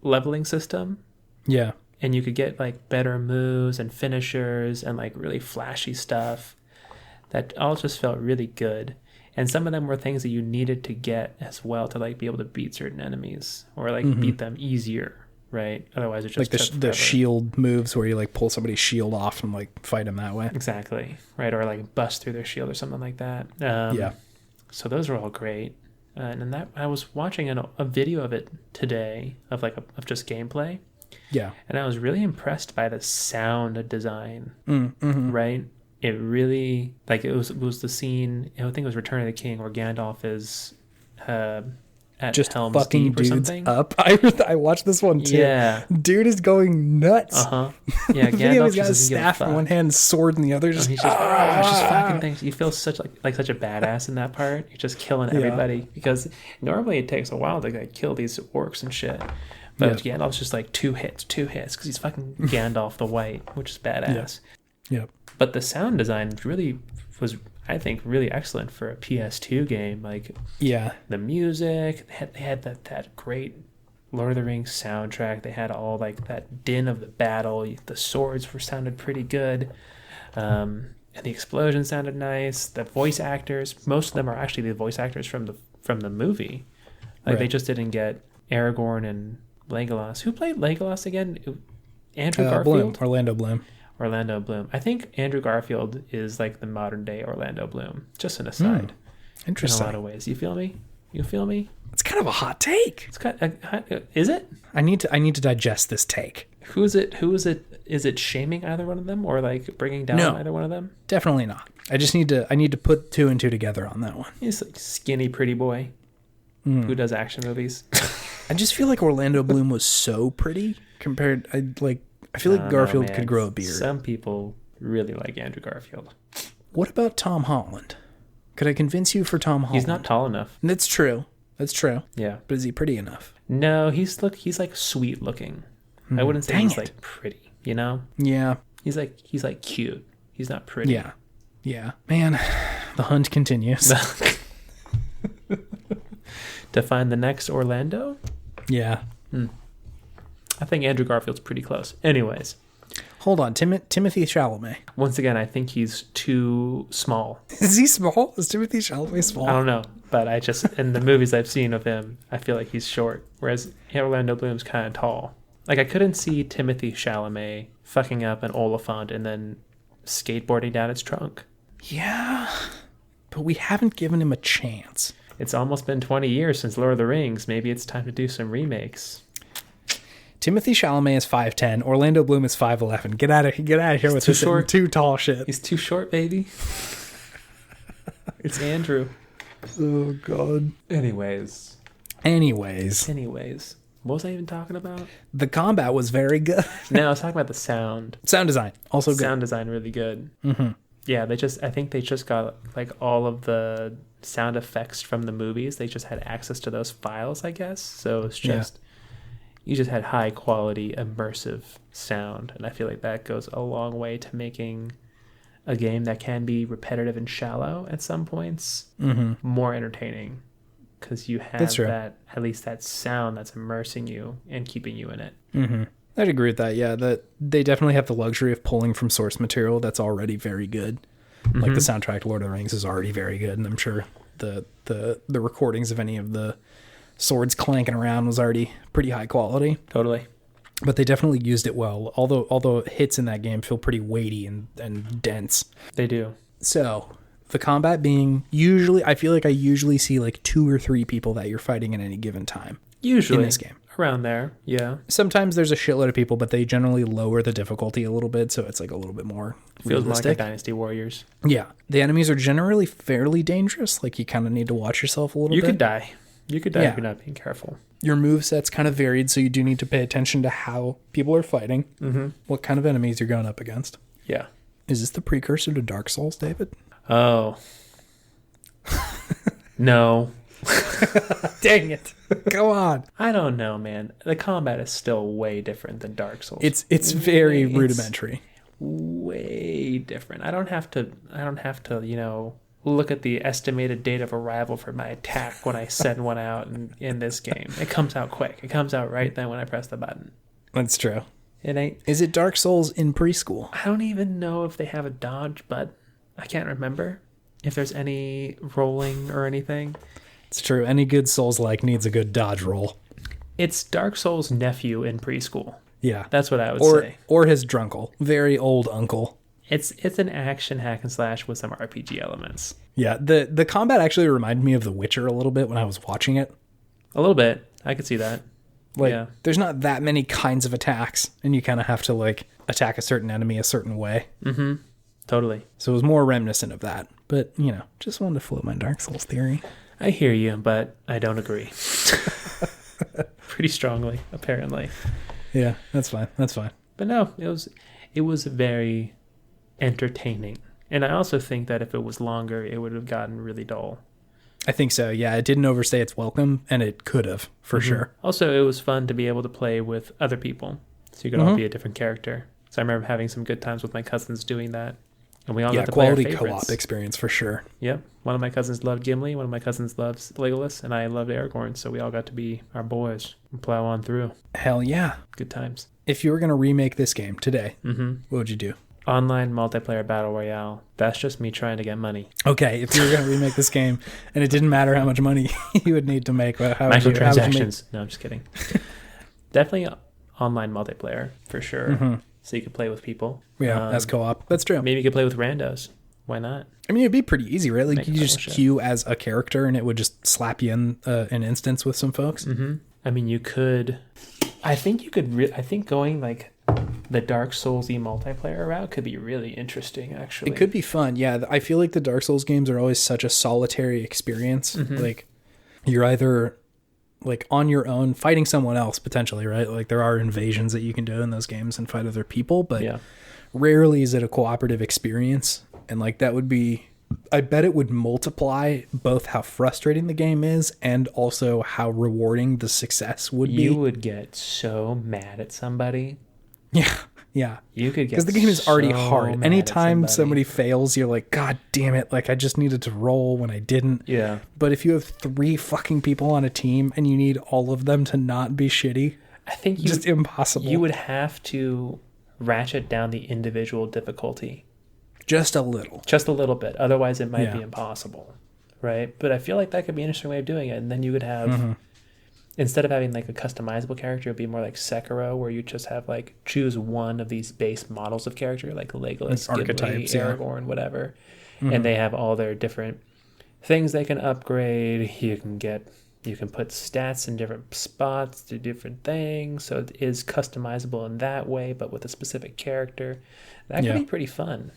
leveling system. Yeah, and you could get like better moves and finishers and like really flashy stuff. That all just felt really good. And some of them were things that you needed to get as well to like be able to beat certain enemies or like beat them easier. Right. Otherwise, it just like the shield moves where you like pull somebody's shield off and like fight them that way. Exactly. Right. Or like bust through their shield or something like that. Yeah. So those were all great. And that I was watching a video of it today of just gameplay. Yeah. And I was really impressed by the sound design. Right. It really like it was the scene. I think it was Return of the King where Gandalf is. At just Helm's fucking Deep or dudes something. up. I watched this one too. Yeah, dude is going nuts. Yeah, Gandalf's got his staff in one hand, sword in the other. Just, he's just fucking things. You feel such like such a badass in that part. You're just killing everybody because normally it takes a while to like kill these orcs and shit. But Gandalf's just like two hits because he's fucking Gandalf the White, which is badass. Yeah. But the sound design really was, I think, really excellent for a PS2 game. Like, the music, they had that great Lord of the Rings soundtrack. They had all like that din of the battle. The swords sounded pretty good, and the explosions sounded nice. The voice actors, most of them are actually the voice actors from the movie. Like they just didn't get Aragorn and Legolas. Who played Legolas again? Andrew Garfield. Orlando Bloom. I think Andrew Garfield is like the modern day Orlando Bloom. Just an aside. Interesting. In a lot of ways. You feel me? It's kind of a hot take. Is it? I need to digest this take. Who is it is it shaming either one of them or like bringing down No. either one of them? Definitely not. I just need to put two and two together on that one. He's like skinny pretty boy who does action movies. I just feel like Orlando Bloom was so pretty compared. I feel like Garfield could grow a beard. Some people really like Andrew Garfield. What about Tom Holland? Could I convince you for Tom Holland? He's not tall enough. That's true. Yeah. But is he pretty enough? No, he's like sweet looking. I wouldn't say he's like pretty, you know? Yeah. He's like cute. He's not pretty. Yeah. Yeah. Man, the hunt continues. To find the next Orlando? Yeah. I think Andrew Garfield's pretty close. Anyways. Hold on. Timothy Chalamet. Once again, I think he's too small. Is he small? Is Timothy Chalamet small? I don't know. But I just, in the movies I've seen of him, I feel like he's short. Whereas Orlando Bloom's kind of tall. Like, I couldn't see Timothy Chalamet fucking up an Oliphant and then skateboarding down its trunk. Yeah. But we haven't given him a chance. It's almost been 20 years since Lord of the Rings. Maybe it's time to do some remakes. Timothy Chalamet is 5'10". Orlando Bloom is 5'11". Get out of here with this short. too tall shit. He's too short, baby. It's Andrew. Oh, God. Anyways. What was I even talking about? The combat was very good. No, I was talking about the sound. Sound design, also good. Sound design, really good. Mm-hmm. Yeah, I think they just got like all of the sound effects from the movies. They just had access to those files, I guess. So it's just, you just had high quality, immersive sound. And I feel like that goes a long way to making a game that can be repetitive and shallow at some points more entertaining. Because you have that, at least that sound that's immersing you and keeping you in it. Mm-hmm. I'd agree with that. Yeah, that they definitely have the luxury of pulling from source material that's already very good. Mm-hmm. Like the soundtrack to Lord of the Rings is already very good, and I'm sure the recordings of any of the swords clanking around was already pretty high quality. Totally. But they definitely used it well. Although hits in that game feel pretty weighty and dense. They do. So the combat being I feel like I usually see like 2 or 3 people that you're fighting at any given time. Usually. In this game. Around there, yeah. Sometimes there's a shitload of people, but they generally lower the difficulty a little bit, so it's like a little bit more Feels realistic. more like a Dynasty Warriors. Yeah. The enemies are generally fairly dangerous. Like, you kind of need to watch yourself a little bit. You could die. You could die if you're not being careful. Your moveset's kind of varied, so you do need to pay attention to how people are fighting, what kind of enemies you're going up against. Yeah. Is this the precursor to Dark Souls, David? Oh. No. Dang it. Go on. I don't know, man. The combat is still way different than Dark Souls. It's very rudimentary. Way different. I don't have to, look at the estimated date of arrival for my attack when I send one out in this game. It comes out quick. It comes out right then when I press the button. That's true. It ain't. Is it Dark Souls in preschool? I don't even know if they have a dodge, but I can't remember if there's any rolling or anything. It's true. Any good Souls-like needs a good dodge roll. It's Dark Souls' nephew in preschool. Yeah. That's what I would say. Or his drunkle. Very old uncle. It's an action hack and slash with some RPG elements. Yeah. The combat actually reminded me of The Witcher a little bit when I was watching it. A little bit. I could see that. Like, there's not that many kinds of attacks, and you kind of have to, like, attack a certain enemy a certain way. Mm-hmm. Totally. So it was more reminiscent of that. But, just wanted to float my Dark Souls theory. I hear you, but I don't agree. Pretty strongly, apparently. Yeah, that's fine. But no, it was very entertaining. And I also think that if it was longer, it would have gotten really dull. I think so, yeah. It didn't overstay its welcome, and it could have, for sure. Also, it was fun to be able to play with other people. So you could all be a different character. So I remember having some good times with my cousins doing that. And we all got to play our favorites. Quality co-op experience for sure. Yep. One of my cousins loved Gimli. One of my cousins loves Legolas. And I loved Aragorn. So we all got to be our boys and plow on through. Hell yeah. Good times. If you were going to remake this game today, what would you do? Online multiplayer battle royale. That's just me trying to get money. Okay. If you were going to remake this game and it didn't matter how much money you would need to make. Microtransactions. No, I'm just kidding. Definitely online multiplayer for sure. So you could play with people. Yeah, as co-op. That's true. Maybe you could play with randos. Why not? I mean, it'd be pretty easy, right? Like, you just queue as a character and it would just slap you in an instance with some folks. I mean, you could... I think you could... I think going, like, the Dark Souls-y multiplayer route could be really interesting, actually. It could be fun. Yeah, I feel like the Dark Souls games are always such a solitary experience. Like, you're either like on your own fighting someone else potentially, right? Like there are invasions that you can do in those games and fight other people, but rarely is it a cooperative experience. And like that would be, I bet it would multiply both how frustrating the game is and also how rewarding the success would be. You would get so mad at somebody. Yeah. You could get because the game is already hard. mad Anytime at somebody fails, you're like, God damn it. Like I just needed to roll when I didn't. Yeah. But if you have 3 fucking people on a team and you need all of them to not be shitty, I think just impossible. You would have to ratchet down the individual difficulty. Just a little. Just a little bit. Otherwise, it might be impossible. Right? But I feel like that could be an interesting way of doing it. And then you would have, instead of having like a customizable character, it'd be more like Sekiro, where you just have like choose one of these base models of character, like Legolas, like Ghibli, archetypes, Aragorn, whatever. And they have all their different things they can upgrade. You can put stats in different spots to different things. So it is customizable in that way, but with a specific character. That could be pretty fun.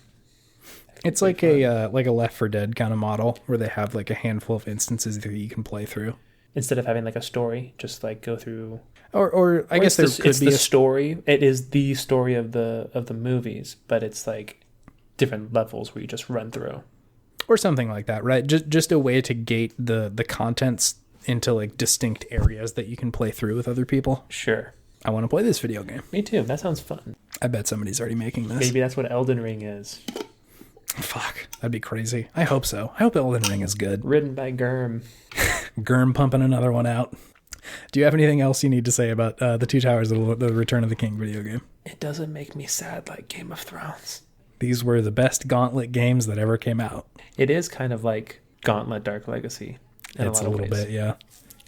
It's like a Left 4 Dead kind of model where they have like a handful of instances that you can play through. Instead of having like a story, just like go through. Or I guess there could be the story. It is the story of the movies, but it's like different levels where you just run through. Or something like that, right? Just a way to gate the contents into like distinct areas that you can play through with other people. Sure. I want to play this video game. Me too. That sounds fun. I bet somebody's already making this. Maybe that's what Elden Ring is. Fuck, that'd be crazy. I hope so. I hope Elden Ring is good. Written by Germ. Germ pumping another one out. Do you have anything else you need to say about the Two Towers, the Return of the King video game? It doesn't make me sad like Game of Thrones. These were the best Gauntlet games that ever came out. It is kind of like Gauntlet Dark Legacy. It's a little bit, yeah.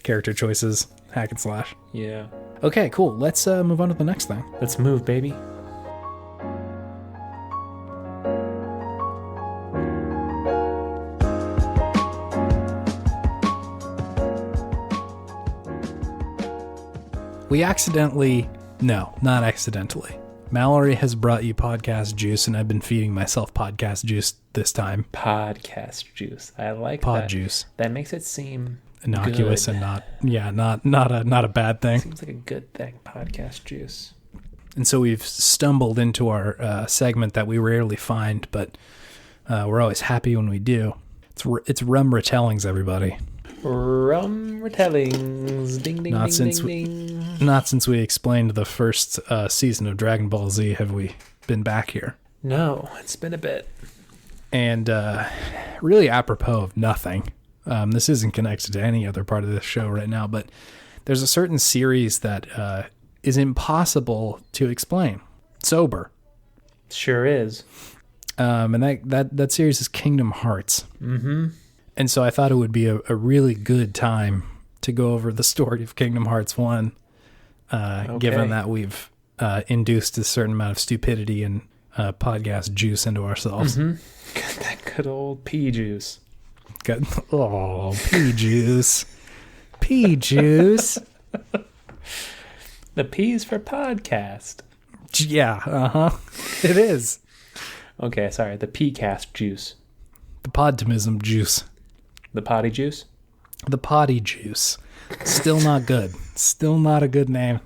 Character choices, hack and slash. Yeah. Okay, cool. Let's move on to the next thing. Let's move, baby. We accidentally, no, not accidentally. Mallory has brought you podcast juice, and I've been feeding myself podcast juice this time. Podcast juice. I like Pod that. juice. That makes it seem innocuous good. And not a bad thing. Seems like a good thing. Podcast juice. And so we've stumbled into our segment that we rarely find, but we're always happy when we do. It's rum retellings, everybody. Rum retellings. Ding, ding, ding, ding, ding. Not since we explained the first season of Dragon Ball Z have we been back here. No, it's been a bit. And really apropos of nothing. This isn't connected to any other part of this show right now, but there's a certain series that is impossible to explain. Sober. Sure is. And that series is Kingdom Hearts. Mm-hmm. And so I thought it would be a really good time to go over the story of Kingdom Hearts 1, given that we've induced a certain amount of stupidity and podcast juice into ourselves. Mm-hmm. Got that good old pea juice. Pea juice. Pea juice. The P's for podcast. Yeah, it is. Okay, sorry, the P-cast juice. The podtimism juice. The potty juice? The potty juice. Still not good. Still not a good name.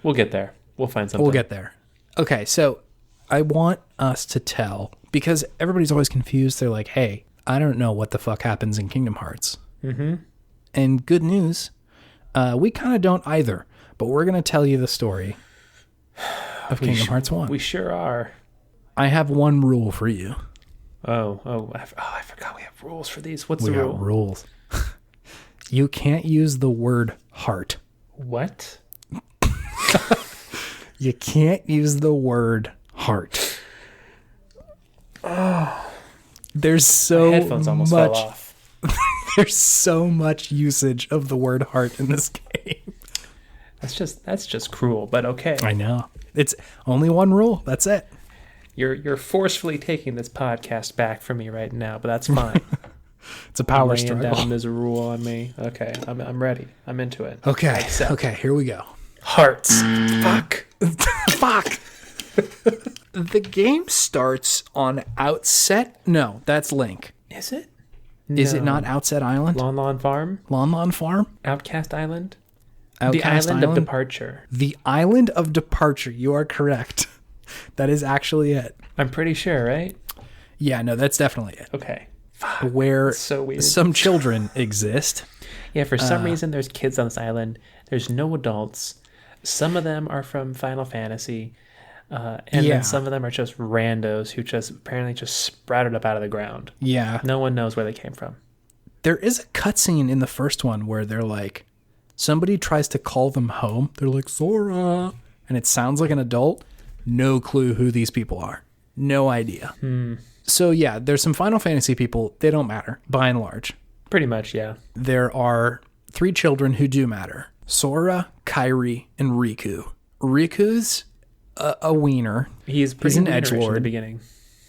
We'll get there. We'll find something. We'll get there. Okay, so I want us to tell, because everybody's always confused. They're like, hey, I don't know what the fuck happens in Kingdom Hearts. Mm-hmm. And good news, we kind of don't either. But we're going to tell you the story of Kingdom Hearts 1. We sure are. I have one rule for you. I forgot we have rules for these. What's the We rule? got rules. You can't use the word heart. What? You can't use the word heart. Oh. There's so my headphones almost much. fell off. There's so much usage of the word heart in this game. That's just cruel, but okay. I know. It's only one rule. That's it. You're forcefully taking this podcast back from me right now, but that's fine. It's a power laying struggle. down this rule on me. Okay, I'm ready. I'm into it. Okay, okay, here we go. Hearts. Fuck. Fuck. The game starts on Outset. No, that's Link. Is it? Is it No. not Outset Island? Lon Lon Farm? Lon Lon Farm? Outcast Island? Outcast the island of Island? departure. The Island of Departure. You are correct. That is actually it. I'm pretty sure, right? Yeah, no, that's definitely it. Okay. Where That's so weird. some children exist. Yeah, for some reason, there's kids on this island. There's no adults. Some of them are from Final Fantasy. And Yeah. then some of them are just randos who just apparently just sprouted up out of the ground. Yeah. No one knows where they came from. There is a cutscene in the first one where they're like, somebody tries to call them home. They're like, Sora. And it sounds like an adult. No clue who these people are. No idea. So yeah, there's some Final Fantasy people. They don't matter, by and large. Pretty much, yeah. There are 3 children who do matter. Sora, Kairi, and Riku. Riku's a wiener. He's pretty an wienerish in the edgelord. beginning.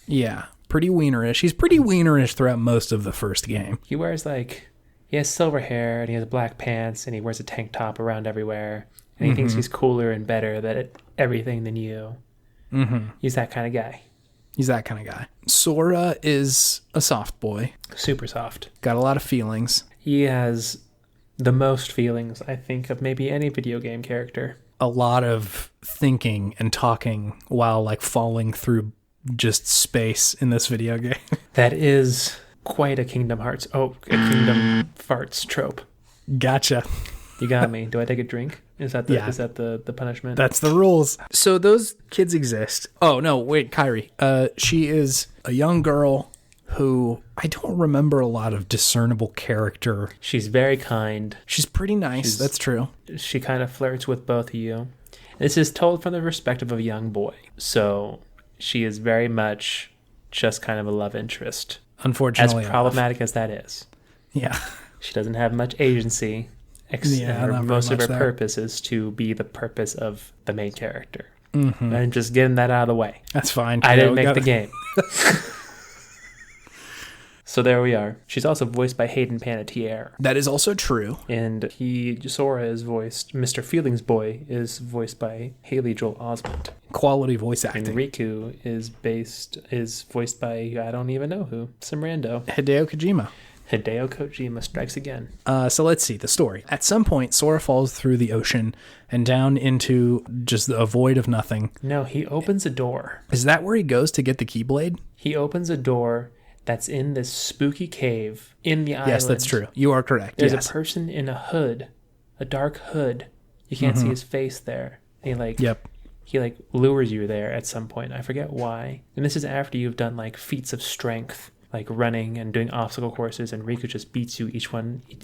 Yeah, pretty wienerish. He's pretty wienerish throughout most of the first game. He wears he has silver hair and he has black pants and he wears a tank top around everywhere. And he thinks he's cooler and better at everything than you. Mm-hmm. He's that kind of guy. He's that kind of guy. Sora is a soft boy. Super soft. Got a lot of feelings. He has the most feelings, I think, of maybe any video game character. A lot of thinking and talking while like falling through just space in this video game. That is quite a Kingdom Farts trope. Gotcha. You got me. Do I take a drink? Is that the Yeah. the punishment? That's the rules. So those kids exist. Oh, no, wait, Kairi. She is a young girl who I don't remember a lot of discernible character. She's very kind. She's pretty nice. That's true. She kind of flirts with both of you. This is told from the perspective of a young boy. So she is very much just kind of a love interest. Unfortunately. As problematic as that is. Yeah. She doesn't have much agency. Yeah, not very Most of much her there. purpose is to be the purpose of the main character. Mm-hmm. I'm just getting that out of the way. That's fine. I Yeah, didn't we make got- the game. So there we are. She's also voiced by Hayden Panettiere. That is also true. And Sora is voiced, Mr. Feelings Boy is voiced by Haley Joel Osment. Quality voice And acting. Riku is voiced by, I don't even know who, some rando. Hideo Kojima. Hideo Kojima strikes again. So let's see the story. At some point, Sora falls through the ocean and down into just a void of nothing. No, he opens a door. Is that where he goes to get the Keyblade? He opens a door that's in this spooky cave in the island. Yes, that's true. You are correct. There's Yes. a person in a hood, a dark hood. You can't see his face there. Yep. He lures you there at some point. I forget why. And this is after you've done feats of strength, like running and doing obstacle courses, and Riku just beats you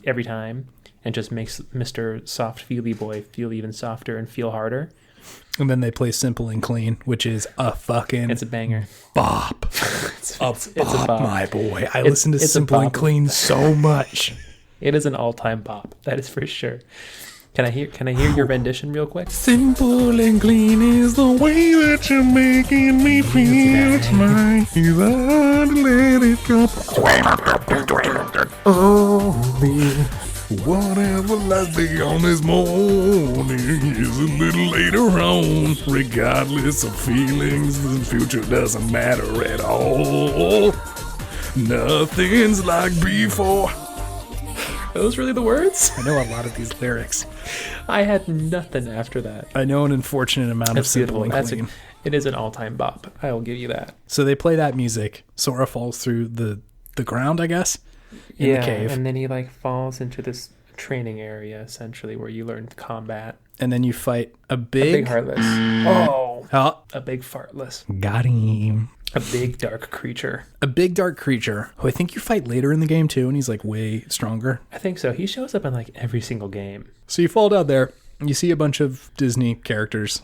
every time and just makes Mr. Soft Feely Boy feel even softer and feel harder. And then they play Simple and Clean, which is a fucking It's a banger. bop. It's a bop. My boy. I listen to it's a Simple and bop. Clean so much. It is an all-time bop. That is for sure. Can I hear your rendition real quick? Simple and clean is the way that you're making me feel tonight. You gotta let it go. Only whatever lies beyond this morning is a little later on. Regardless of feelings, the future doesn't matter at all. Nothing's like before. Are those really the words? I know a lot of these lyrics. I had nothing after that. I know an unfortunate amount That's of Simple beautiful. and Clean. It is an all-time bop. I will give you that. So they play that music. Sora falls through the ground, I guess, in the cave. And then he falls falls into this training area essentially where you learn combat. And then you fight a A big heartless. Oh, Oh, a big fartless. got him. A big dark creature. A big dark creature who I think you fight later in the game too, and he's way stronger. I think so. He shows up in every single game. So you fall down there, you see a bunch of Disney characters,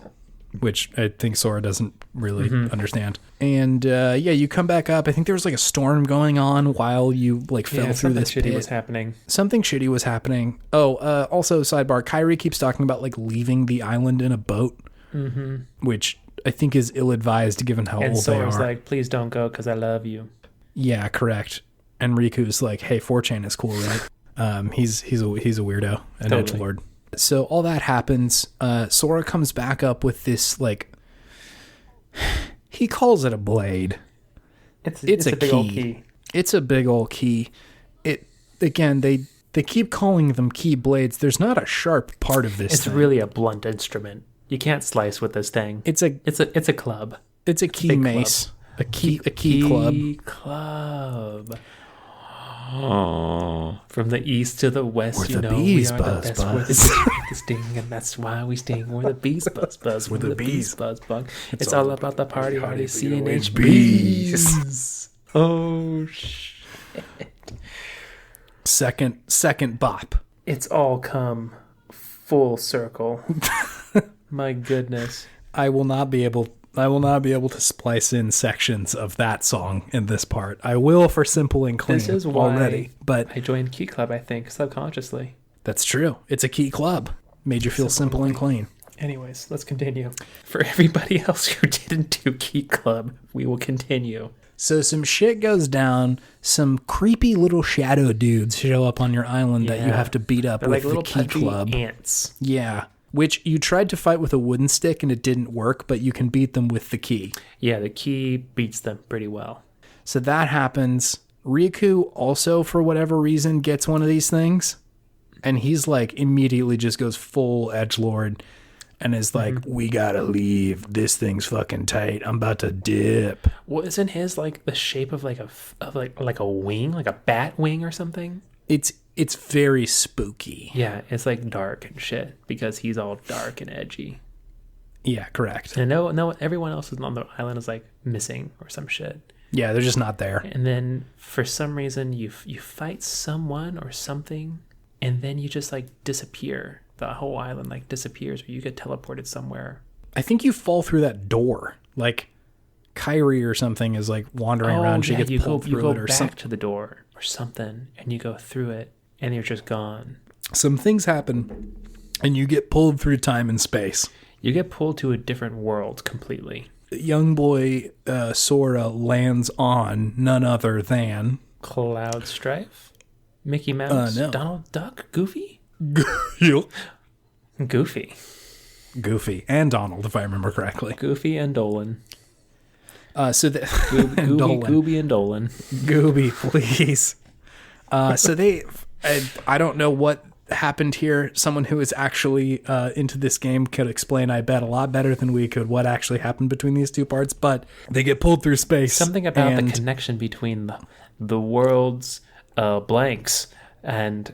which I think Sora doesn't really understand. And you come back up. I think there was a storm going on while you fell through something this shitty pit. was happening. Something shitty was happening. Oh, also sidebar, Kairi keeps talking about leaving the island in a boat, which I think is ill-advised given how And old they Sora's are. please don't go because I love you. Yeah, correct. And Riku's like, hey, 4chan is cool, right? He's a weirdo, an edgelord. So all that happens. Sora comes back up with this, like, he calls it a blade. It's a big old key. It's a big old key. Again, they keep calling them key blades. There's not a sharp part of this. It's really a blunt instrument. You can't slice with this thing. It's a club. It's a key mace. A key club. Club. Oh, from the east to the west, we are the best. We're the bees sting, and that's why we sting. We're the bees buzz. We're the bees buzz. It's all about the party, CNH bees. Oh shit! Second bop. It's all come full circle. My goodness. I will not be able to splice in sections of that song in this part. I will for Simple and Clean. This is why already, but I joined Key Club, I think, subconsciously. That's true. It's a key club. Made you feel simple and clean. Anyways, let's continue. For everybody else who didn't do Key Club, we will continue. So some shit goes down. Some creepy little shadow dudes show up on your island that you have to beat up. They're with like the Key Club. Ants. Yeah. Which you tried to fight with a wooden stick and it didn't work, but you can beat them with the key. Yeah, the key beats them pretty well. So that happens. Riku also, for whatever reason, gets one of these things. And he's like, immediately just goes full edgelord and is like, we gotta leave. This thing's fucking tight. I'm about to dip. Well, isn't his like the shape of like a wing, like a bat wing or something? It's very spooky. Yeah, it's like dark and shit because he's all dark and edgy. Yeah, correct. And no, everyone else on the island is like missing or some shit. Yeah, they're just not there. And then for some reason you fight someone or something, and then you just like disappear. The whole island like disappears, or you get teleported somewhere. I think you fall through that door. Like Kyrie or something is like wandering around. She gets pulled through it or something. You go back to the door or something, and you go through it. And you're just gone. Some things happen, and you get pulled through time and space. You get pulled to a different world completely. Young boy Sora lands on none other than... Cloud Strife? Mickey Mouse? No. Donald Duck? Goofy? Goofy. Goofy. And Donald, if I remember correctly. Goofy and Dolan. Gooby and Dolan. Gooby, please. So I don't know what happened here. Someone who is actually into this game could explain, I bet, a lot better than we could what actually happened between these two parts, but they get pulled through space. Something about the connection between the world's blanks and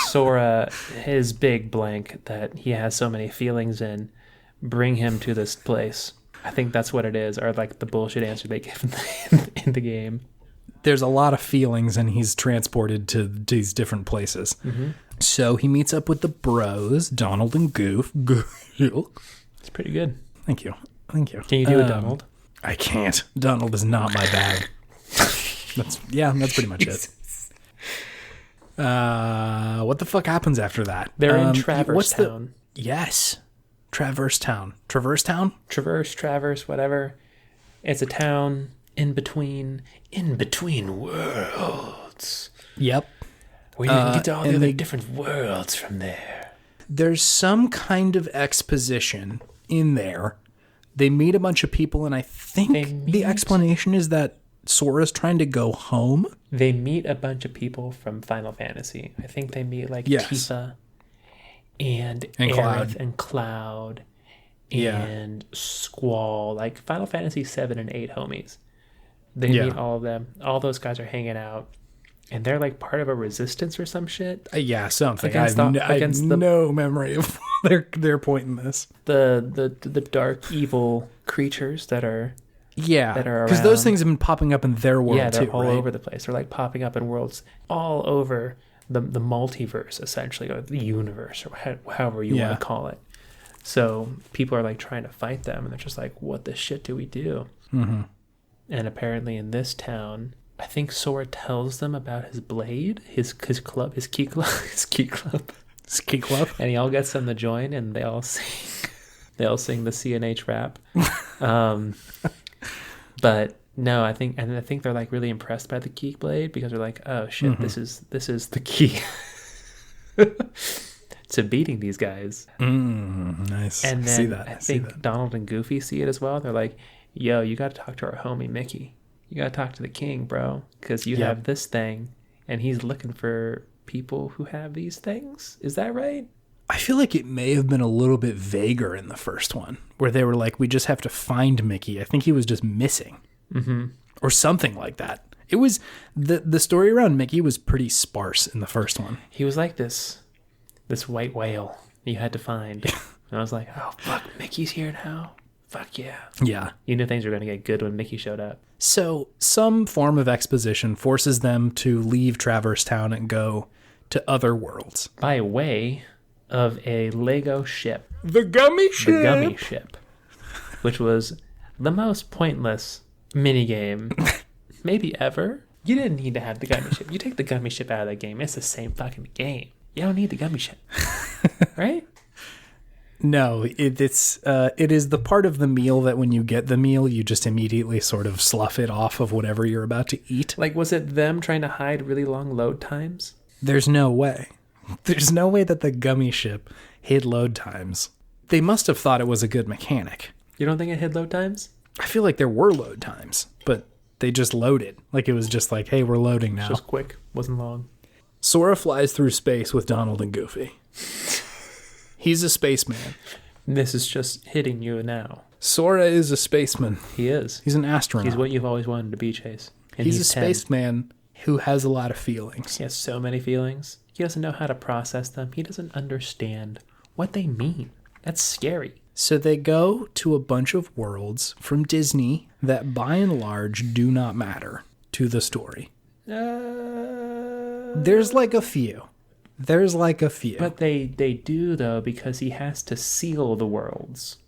Sora, his big blank that he has so many feelings in, bring him to this place. I think that's what it is, or like the bullshit answer they give in the game. There's a lot of feelings, and he's transported to these different places. Mm-hmm. So he meets up with the bros, Donald and Goof. It's pretty good. Thank you. Can you do a Donald? I can't. Donald is not my bag. That's pretty much it. What the fuck happens after that? They're in Traverse Town. Yes. Traverse Town, whatever. It's a town in between worlds. Yep. Where you can get to all the other different worlds from there. There's some kind of exposition in there. They meet a bunch of people, and I think the explanation is that Sora's trying to go home. They meet a bunch of people from Final Fantasy. I think they meet Tifa and Aerith and Cloud and Squall, like Final Fantasy 7 and 8 homies. They meet all of them. All those guys are hanging out, and they're like part of a resistance or some shit. Something. I have no memory of their point in this. The dark evil creatures that are because those things have been popping up in their world too. Yeah, they're all over the place. They're like popping up in worlds all over the multiverse, essentially, or the universe, or however you want to call it. So people are like trying to fight them, and they're just like, what the shit do we do? Mm-hmm. And apparently in this town, I think Sora tells them about his blade, his club, his key club. And he all gets them to join, and they all sing the CNH rap. But No, I think they're like really impressed by the Keyblade because they're like, oh shit, this is the key to beating these guys. Nice. And then see that. I think Donald and Goofy see it as well. They're like, yo, you got to talk to our homie Mickey. You got to talk to the king, bro, because you have this thing, and he's looking for people who have these things. Is that right? I feel like it may have been a little bit vaguer in the first one, where they were like, we just have to find Mickey. I think he was just missing. Or something like that. It was, the story around Mickey was pretty sparse in the first one. He was like this white whale you had to find. And I was like, oh, fuck, Mickey's here now. Fuck yeah. Yeah. You knew things were going to get good when Mickey showed up. So some form of exposition forces them to leave Traverse Town and go to other worlds. By way of a Lego ship. The Gummy Ship! The Gummy Ship. Which was the most pointless minigame maybe ever. You didn't need to have the Gummy Ship. You take the Gummy Ship out of that game, it's the same fucking game. You don't need the Gummy Ship. Right? No, it is the part of the meal that when you get the meal, you just immediately sort of slough it off of whatever you're about to eat. Like, was it them trying to hide really long load times? There's no way. There's no way that the Gummy Ship hid load times. They must have thought it was a good mechanic. You don't think it hid load times? I feel like there were load times, but they just loaded. Like, it was just like, hey, we're loading now. Just quick. Wasn't long. Sora flies through space with Donald and Goofy. He's a spaceman. This is just hitting you now. Sora is a spaceman. He is. He's an astronaut. He's what you've always wanted to be, Chase. And he's a 10. spaceman who has a lot of feelings. He has so many feelings. He doesn't know how to process them. He doesn't understand what they mean. That's scary. So they go to a bunch of worlds from Disney that by and large do not matter to the story. There's like a few. But they do, though, because he has to seal the worlds.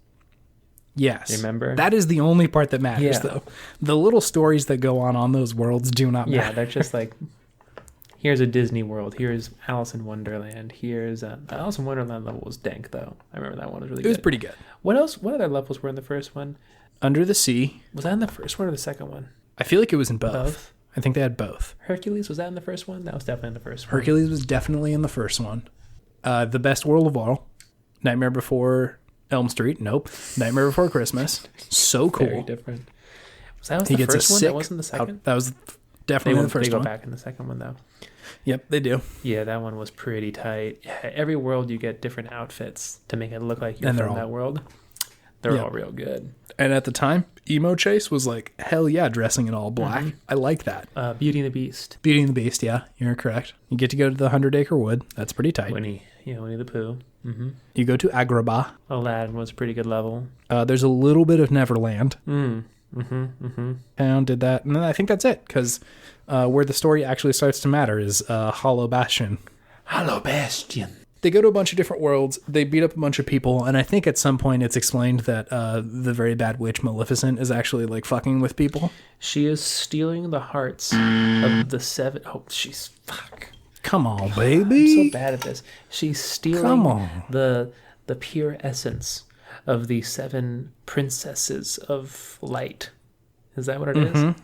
Yes. Remember? That is the only part that matters, though. The little stories that go on those worlds do not matter. Yeah, they're just like, here's a Disney world. Here's Alice in Wonderland. Here's... the Alice in Wonderland level was dank, though. I remember that one was really good. It was pretty good. What else? What other levels were in the first one? Under the Sea. Was that in the first one or the second one? I feel like it was in both. I think they had both. Hercules, was that in the first one? That was definitely in the first one. Hercules was definitely in the first one. The best world of all. Nightmare Before Elm Street. Nope. Nightmare Before Christmas. So cool. Very different. Was that the first one? That wasn't the second? That was definitely the first one. They go back in the second one, though. Yep, they do. Yeah, that one was pretty tight. Every world you get different outfits to make it look like you're from that world. They're all real good. And at the time, Emo Chase was like, hell yeah, dressing in all black. Mm-hmm. I like that. Beauty and the Beast. Beauty and the Beast, yeah, you're correct. You get to go to the 100-acre wood. That's pretty tight. Winnie the Pooh. Mm-hmm. You go to Agrabah. Aladdin was a pretty good level. There's a little bit of Neverland. Mm-hmm. And did that. And then I think that's it, because where the story actually starts to matter is Hollow Bastion. Hollow Bastion. They go to a bunch of different worlds, they beat up a bunch of people, and I think at some point it's explained that the very bad witch Maleficent is actually like fucking with people. She is stealing the hearts of the seven... Oh, she's... Fuck. Come on, baby. I'm so bad at this. She's stealing the pure essence of the 7 princesses of light. Is that what it is?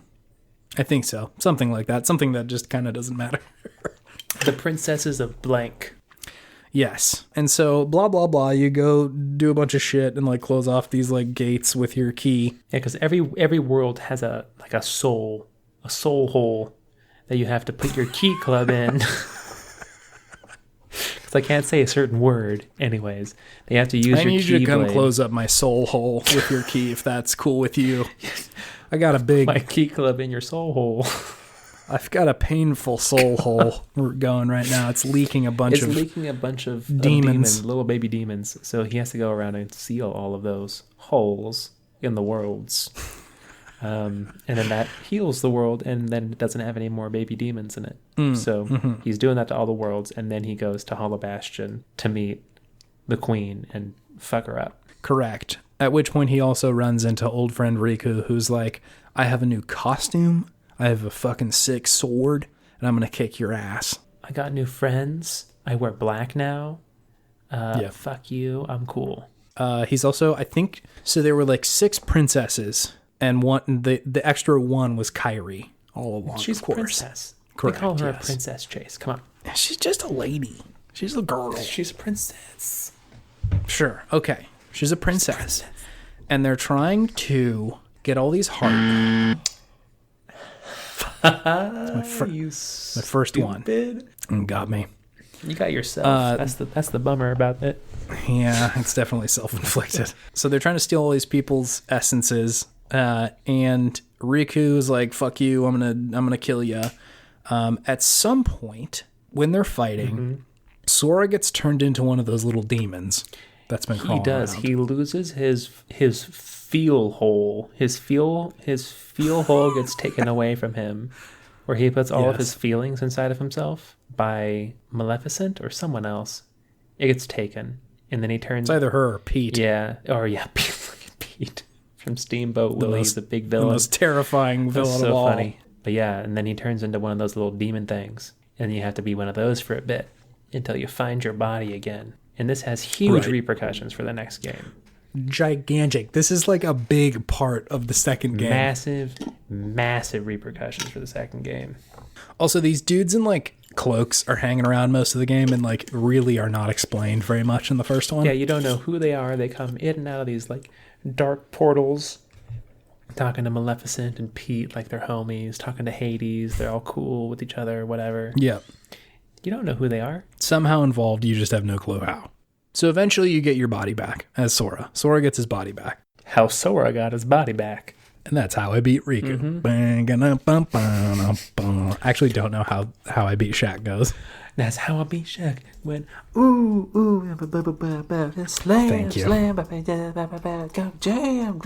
I think so. Something like that. Something that just kind of doesn't matter. The princesses of blank. Yes. And so, blah, blah, blah, you go do a bunch of shit and, like, close off these, like, gates with your key. Yeah, because every world has a soul hole that you have to put your key club in. Because I can't say a certain word anyways. They have to use your keyblade. I need you to come close up my soul hole with your key, if that's cool with you. I got a big... My key club in your soul hole. I've got a painful soul hole we're going right now. It's leaking a bunch of demons. Little baby demons. So he has to go around and seal all of those holes in the worlds. And then that heals the world, and then it doesn't have any more baby demons in it. So he's doing that to all the worlds, and then he goes to Hollow Bastion to meet the queen and fuck her up. Correct. At which point he also runs into old friend Riku, who's like, I have a new costume. I have a fucking sick sword, and I'm going to kick your ass. I got new friends. I wear black now. Fuck you. I'm cool. He's also, I think, so there were like 6 princesses and the extra one was Kyrie all along. She's of course. a princess. Correct, They call her yes. a Princess Chase. Come on. She's just a lady. She's a girl. She's a princess. Sure. Okay. She's a princess. And they're trying to get all these hearts. That's my first one. And got me. You got yourself. That's the bummer about it. Yeah, it's definitely self-inflicted. So they're trying to steal all these people's essences, and Riku's like, "Fuck you! I'm gonna kill you." At some point, when they're fighting, Sora gets turned into one of those little demons that's been crawling around. He loses his feel hole. His feel hole gets taken away from him, where he puts all of his feelings inside of himself by Maleficent or someone else. It gets taken, and then he turns. It's either her or Pete. Yeah, Pete from Steamboat Willie, the big villain. The most terrifying villain of all. Funny. But yeah, and then he turns into one of those little demon things, and you have to be one of those for a bit until you find your body again. And this has huge repercussions for the next game. Gigantic. This is like a big part of the second game. Massive repercussions for the second game. Also, these dudes in like cloaks are hanging around most of the game and like really are not explained very much in the first one. Yeah, you don't know who they are. They come in and out of these like dark portals, talking to Maleficent and Pete like they're homies, talking to Hades. They're all cool with each other, whatever. Yeah. You don't know who they are. Somehow involved, you just have no clue how. So eventually you get your body back as Sora. Sora gets his body back. How Sora got his body back. And that's how I beat Riku. I actually don't know how I beat Shaq goes. That's how I beat Shaq. When ooh slam, thank you. Slam, go jam.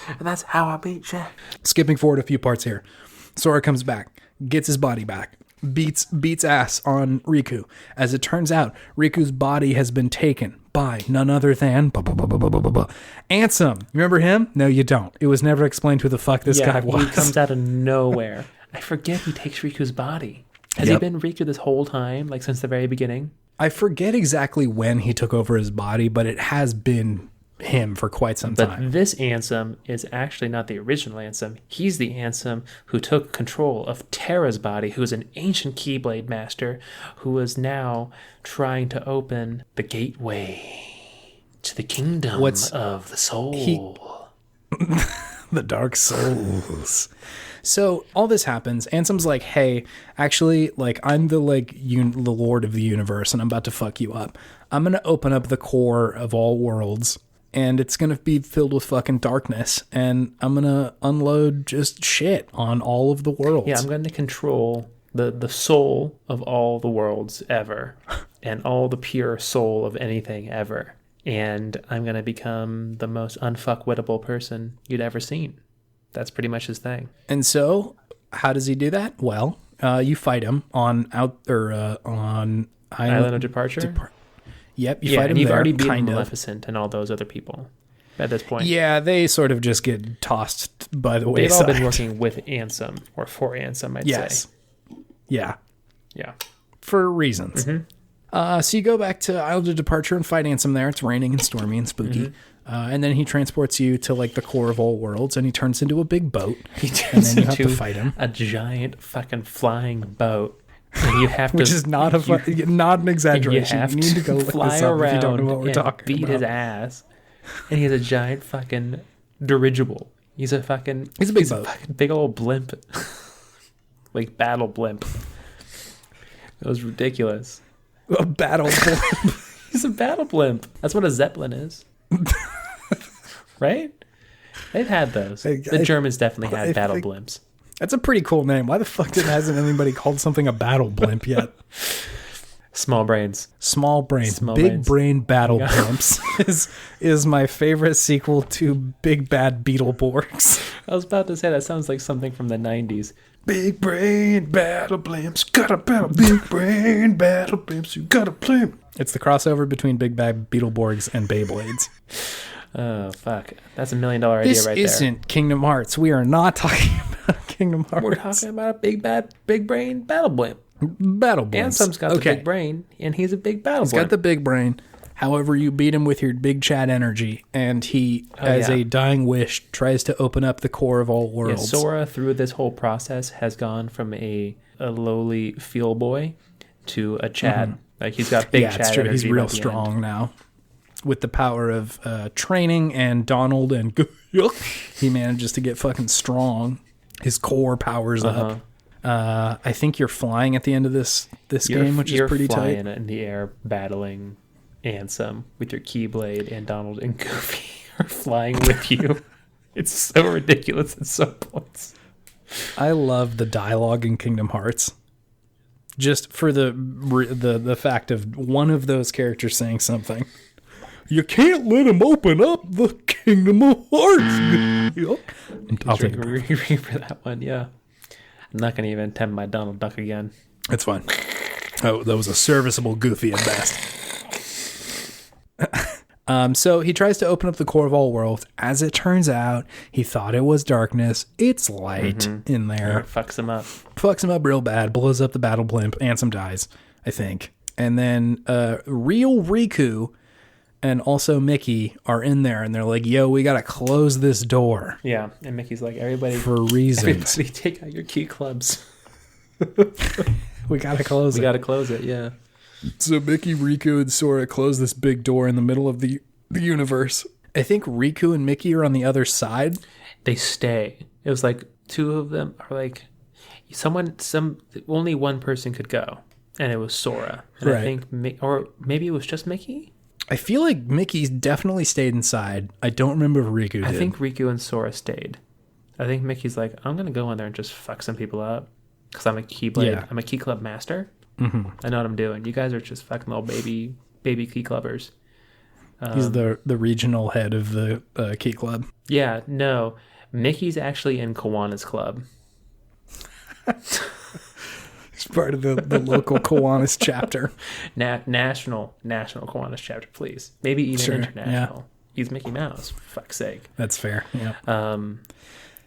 And that's how I beat Shaq. Skipping forward a few parts here. Sora comes back, gets his body back, beats ass on Riku. As it turns out, Riku's body has been taken by none other than Ansem. Remember him? No, you don't. It was never explained who the fuck this guy was. He comes out of nowhere. I forget he takes Riku's body. Has he been Riku this whole time, like since the very beginning? I forget exactly when he took over his body, but it has been him for quite some time. But this Ansem is actually not the original Ansem. He's the Ansem who took control of Terra's body, who is an ancient Keyblade master, who is now trying to open the gateway to the kingdom of the soul. The Dark Souls. So all this happens. Ansem's like, hey, actually, like, I'm the the Lord of the universe, and I'm about to fuck you up. I'm going to open up the core of all worlds, and it's going to be filled with fucking darkness, and I'm going to unload just shit on all of the worlds. Yeah, I'm going to control the soul of all the worlds ever, and all the pure soul of anything ever. And I'm going to become the most unfuckwittable person you'd ever seen. That's pretty much his thing. And so, how does he do that? Well, you fight him on Island of Departure? Yep, you fight him and you've there, already beaten Maleficent and all those other people at this point. Yeah, they sort of just get tossed by the wayside. They've all been working with Ansem, or for Ansem, I'd say. Yeah. Yeah. For reasons. Mm-hmm. So you go back to Island of Departure and fight Ansem there. It's raining and stormy and spooky. Mm-hmm. And then he transports you to like the core of all worlds, and he turns into a big boat. He turns and then you have into to fight him. A giant fucking flying boat. And you have to, which is not an exaggeration. You need to go look fly this up around if you don't know what we're talking beat about. his ass. And he has a giant fucking dirigible. He's a big boat. Fucking big old blimp. Like battle blimp. It was ridiculous. A battle blimp. He's a battle blimp. That's what a Zeppelin is. Right? They've had those. The Germans definitely had battle blimps. That's a pretty cool name. Why the fuck hasn't anybody called something a battle blimp yet? Small brains. Small brains. Big brain battle blimps is my favorite sequel to Big Bad Beetleborgs. I was about to say that sounds like something from the 90s. Big brain battle blimps, gotta battle big brain battle blimps, you gotta blimp. It's the crossover between Big Bad Beetleborgs and Beyblades. Oh, fuck. That's $1 million idea right there. This isn't Kingdom Hearts. We are not talking about Kingdom Hearts. We're talking about a big brain battle blimp. Battle blimps. Ansem's got the big brain, and he's a big battle blimp. He's got the big brain. However, you beat him with your big chat energy, and he, as a dying wish, tries to open up the core of all worlds. Yeah, Sora, through this whole process, has gone from a lowly feel boy to a Chad. Like, he's got big Chad energy. He's real strong now. With the power of training and Donald and he manages to get fucking strong. His core powers up. I think you're flying at the end of this game, which is pretty tight. You're flying in the air, battling Ansem with your Keyblade, and Donald and Goofy are flying with you. It's so ridiculous at some points. I love the dialogue in Kingdom Hearts. Just for the fact of one of those characters saying something. You can't let him open up the Kingdom of Hearts. I'll take a for that one, yeah. I'm not going to even attempt my Donald Duck again. It's fine. Oh, that was a serviceable Goofy at best. So he tries to open up the core of all worlds. As it turns out, he thought it was darkness. It's light in there. It fucks him up. Fucks him up real bad. Blows up the battle blimp. Ansem dies, I think. And then real Riku and also Mickey are in there, and they're like, yo, we got to close this door. Yeah, and Mickey's like, for reasons. Everybody take out your key clubs. We got to close it. We got to close it, yeah. So Mickey, Riku, and Sora close this big door in the middle of the universe. I think Riku and Mickey are on the other side. They stay. It was like two of them are like, only one person could go, and it was Sora. And right. I think, or maybe it was just Mickey? I feel like Mickey's definitely stayed inside. I don't remember if Riku did. I think Riku and Sora stayed. I think Mickey's like, I'm going to go in there and just fuck some people up because I'm a Keyblade. Yeah. I'm a Key Club master. Mm-hmm. I know what I'm doing. You guys are just fucking little baby Key Clubbers. He's the regional head of the Key Club. Yeah, no. Mickey's actually in Kiwanis Club. He's part of the local Kiwanis chapter. National Kiwanis chapter, please. Maybe even international. Yeah. He's Mickey Mouse, for fuck's sake. That's fair, yeah.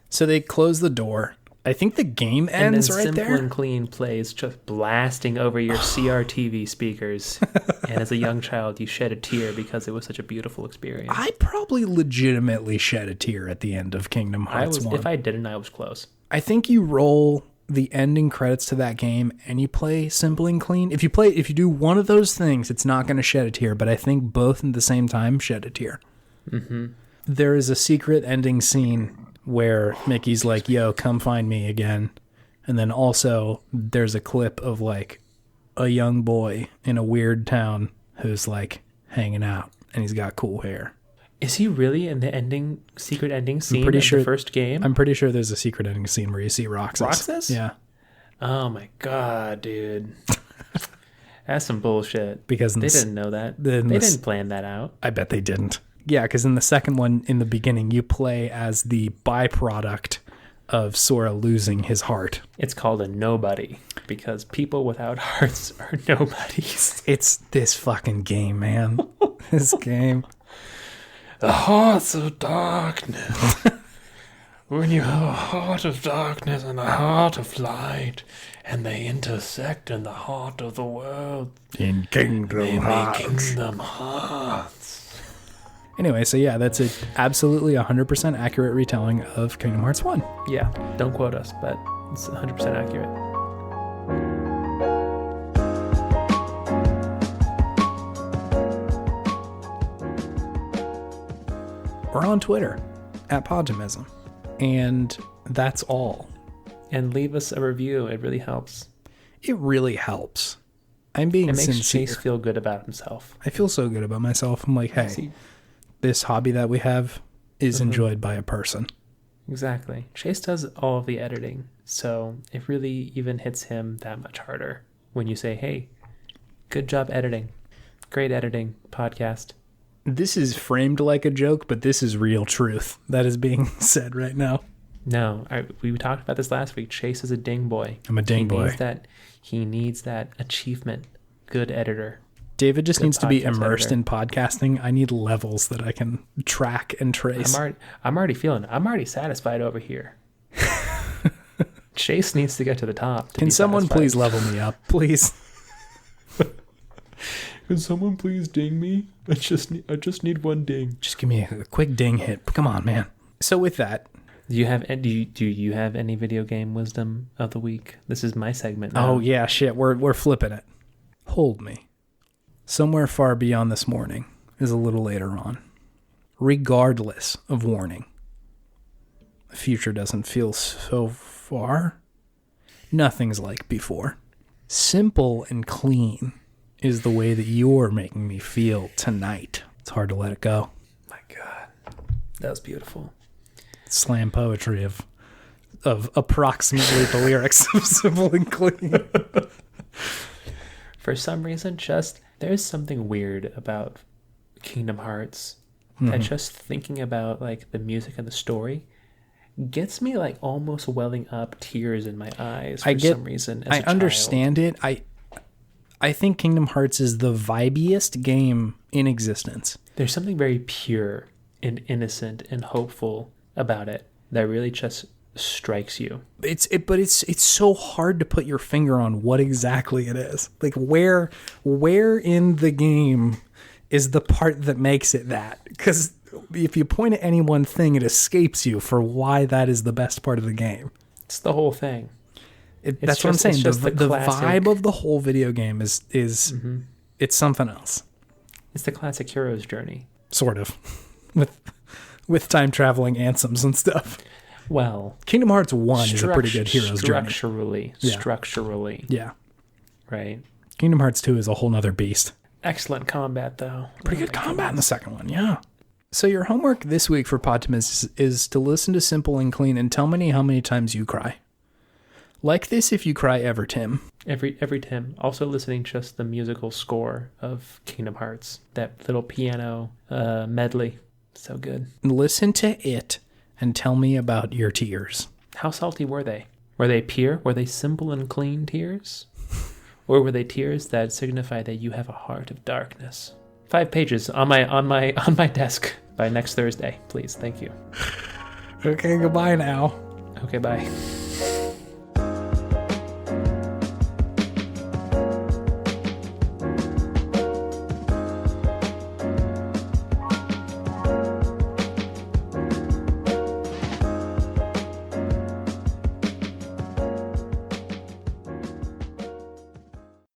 So they close the door. I think the game ends right there. And then Simple and Clean plays just blasting over your CRTV speakers. And as a young child, you shed a tear because it was such a beautiful experience. I probably legitimately shed a tear at the end of Kingdom Hearts 1. If I didn't, I was close. I think you roll the ending credits to that game and you play Simple and Clean. If you do one of those things, it's not going to shed a tear. But I think both at the same time shed a tear. Mm-hmm. There is a secret ending scene where Mickey's like, yo, come find me again. And then also there's a clip of like a young boy in a weird town who's like hanging out and he's got cool hair. Is he really in the secret ending scene of the first game? I'm pretty sure there's a secret ending scene where you see Roxas. Roxas? Yeah. Oh my God, dude. That's some bullshit. Because they didn't know that. They didn't plan that out. I bet they didn't. Yeah, because in the second one, in the beginning, you play as the byproduct of Sora losing his heart. It's called a nobody, because people without hearts are nobodies. It's this fucking game, man. This game. The hearts of darkness. When you have a heart of darkness and a heart of light, and they intersect in the heart of the world. In Kingdom Hearts. Kingdom Hearts. Anyway, so yeah, that's an absolutely 100% accurate retelling of Kingdom Hearts 1. Yeah, don't quote us, but it's 100% accurate. We're on Twitter, @Podtimism. And that's all. And leave us a review. It really helps. It really helps. I'm being sincere. It makes Chase feel good about himself. I feel so good about myself. I'm like, hey, this hobby that we have is enjoyed by a person. Exactly. Chase does all of the editing, so it really even hits him that much harder when you say, hey, good job editing. Great editing, podcast. This is framed like a joke, but this is real truth that is being said right now. No, we talked about this last week. Chase is a ding boy. I'm a ding boy. He needs that achievement. Good editor. David just needs to be immersed in podcasting. I need levels that I can track and trace. I'm already satisfied over here. Chase needs to get to the top. Can someone please level me up, please? Can someone please ding me? I just need one ding. Just give me a quick ding hit. Come on, man. So with that, Do you have any video game wisdom of the week? This is my segment now. oh yeah, shit, we're flipping it. Hold me. Somewhere far beyond this morning is a little later on. Regardless of warning. The future doesn't feel so far. Nothing's like before. Simple and clean is the way that you're making me feel tonight. It's hard to let it go. My God. That was beautiful. Slam poetry of approximately the lyrics of Simple and Clean. For some reason, there's something weird about Kingdom Hearts that just thinking about like the music and the story gets me like almost welling up tears in my eyes for some reason. I understand it. I think Kingdom Hearts is the vibiest game in existence. There's something very pure and innocent and hopeful about it that really just strikes you. But it's so hard to put your finger on what exactly it is. Like where in the game is the part that makes it that? Because if you point at any one thing, it escapes you for why that is the best part of the game. It's the whole thing. That's what I'm saying. The vibe of the whole video game is it's something else. It's the classic hero's journey. Sort of. With time traveling anthems and stuff. Well, Kingdom Hearts 1 is a pretty good hero's journey. Structurally. Yeah. Right. Kingdom Hearts 2 is a whole nother beast. Excellent combat, though. Pretty good combat in the second one, yeah. So your homework this week for Podtimus is to listen to Simple and Clean and tell me how many times you cry. Like this if you cry ever, Tim. Every Tim. Also listening just the musical score of Kingdom Hearts. That little piano medley. So good. Listen to it and tell me about your tears. How salty were they? Were they pure? Were they simple and clean tears? Or were they tears that signify that you have a heart of darkness? 5 pages on my desk by next Thursday, please. Thank you. Okay, goodbye now. Okay, bye.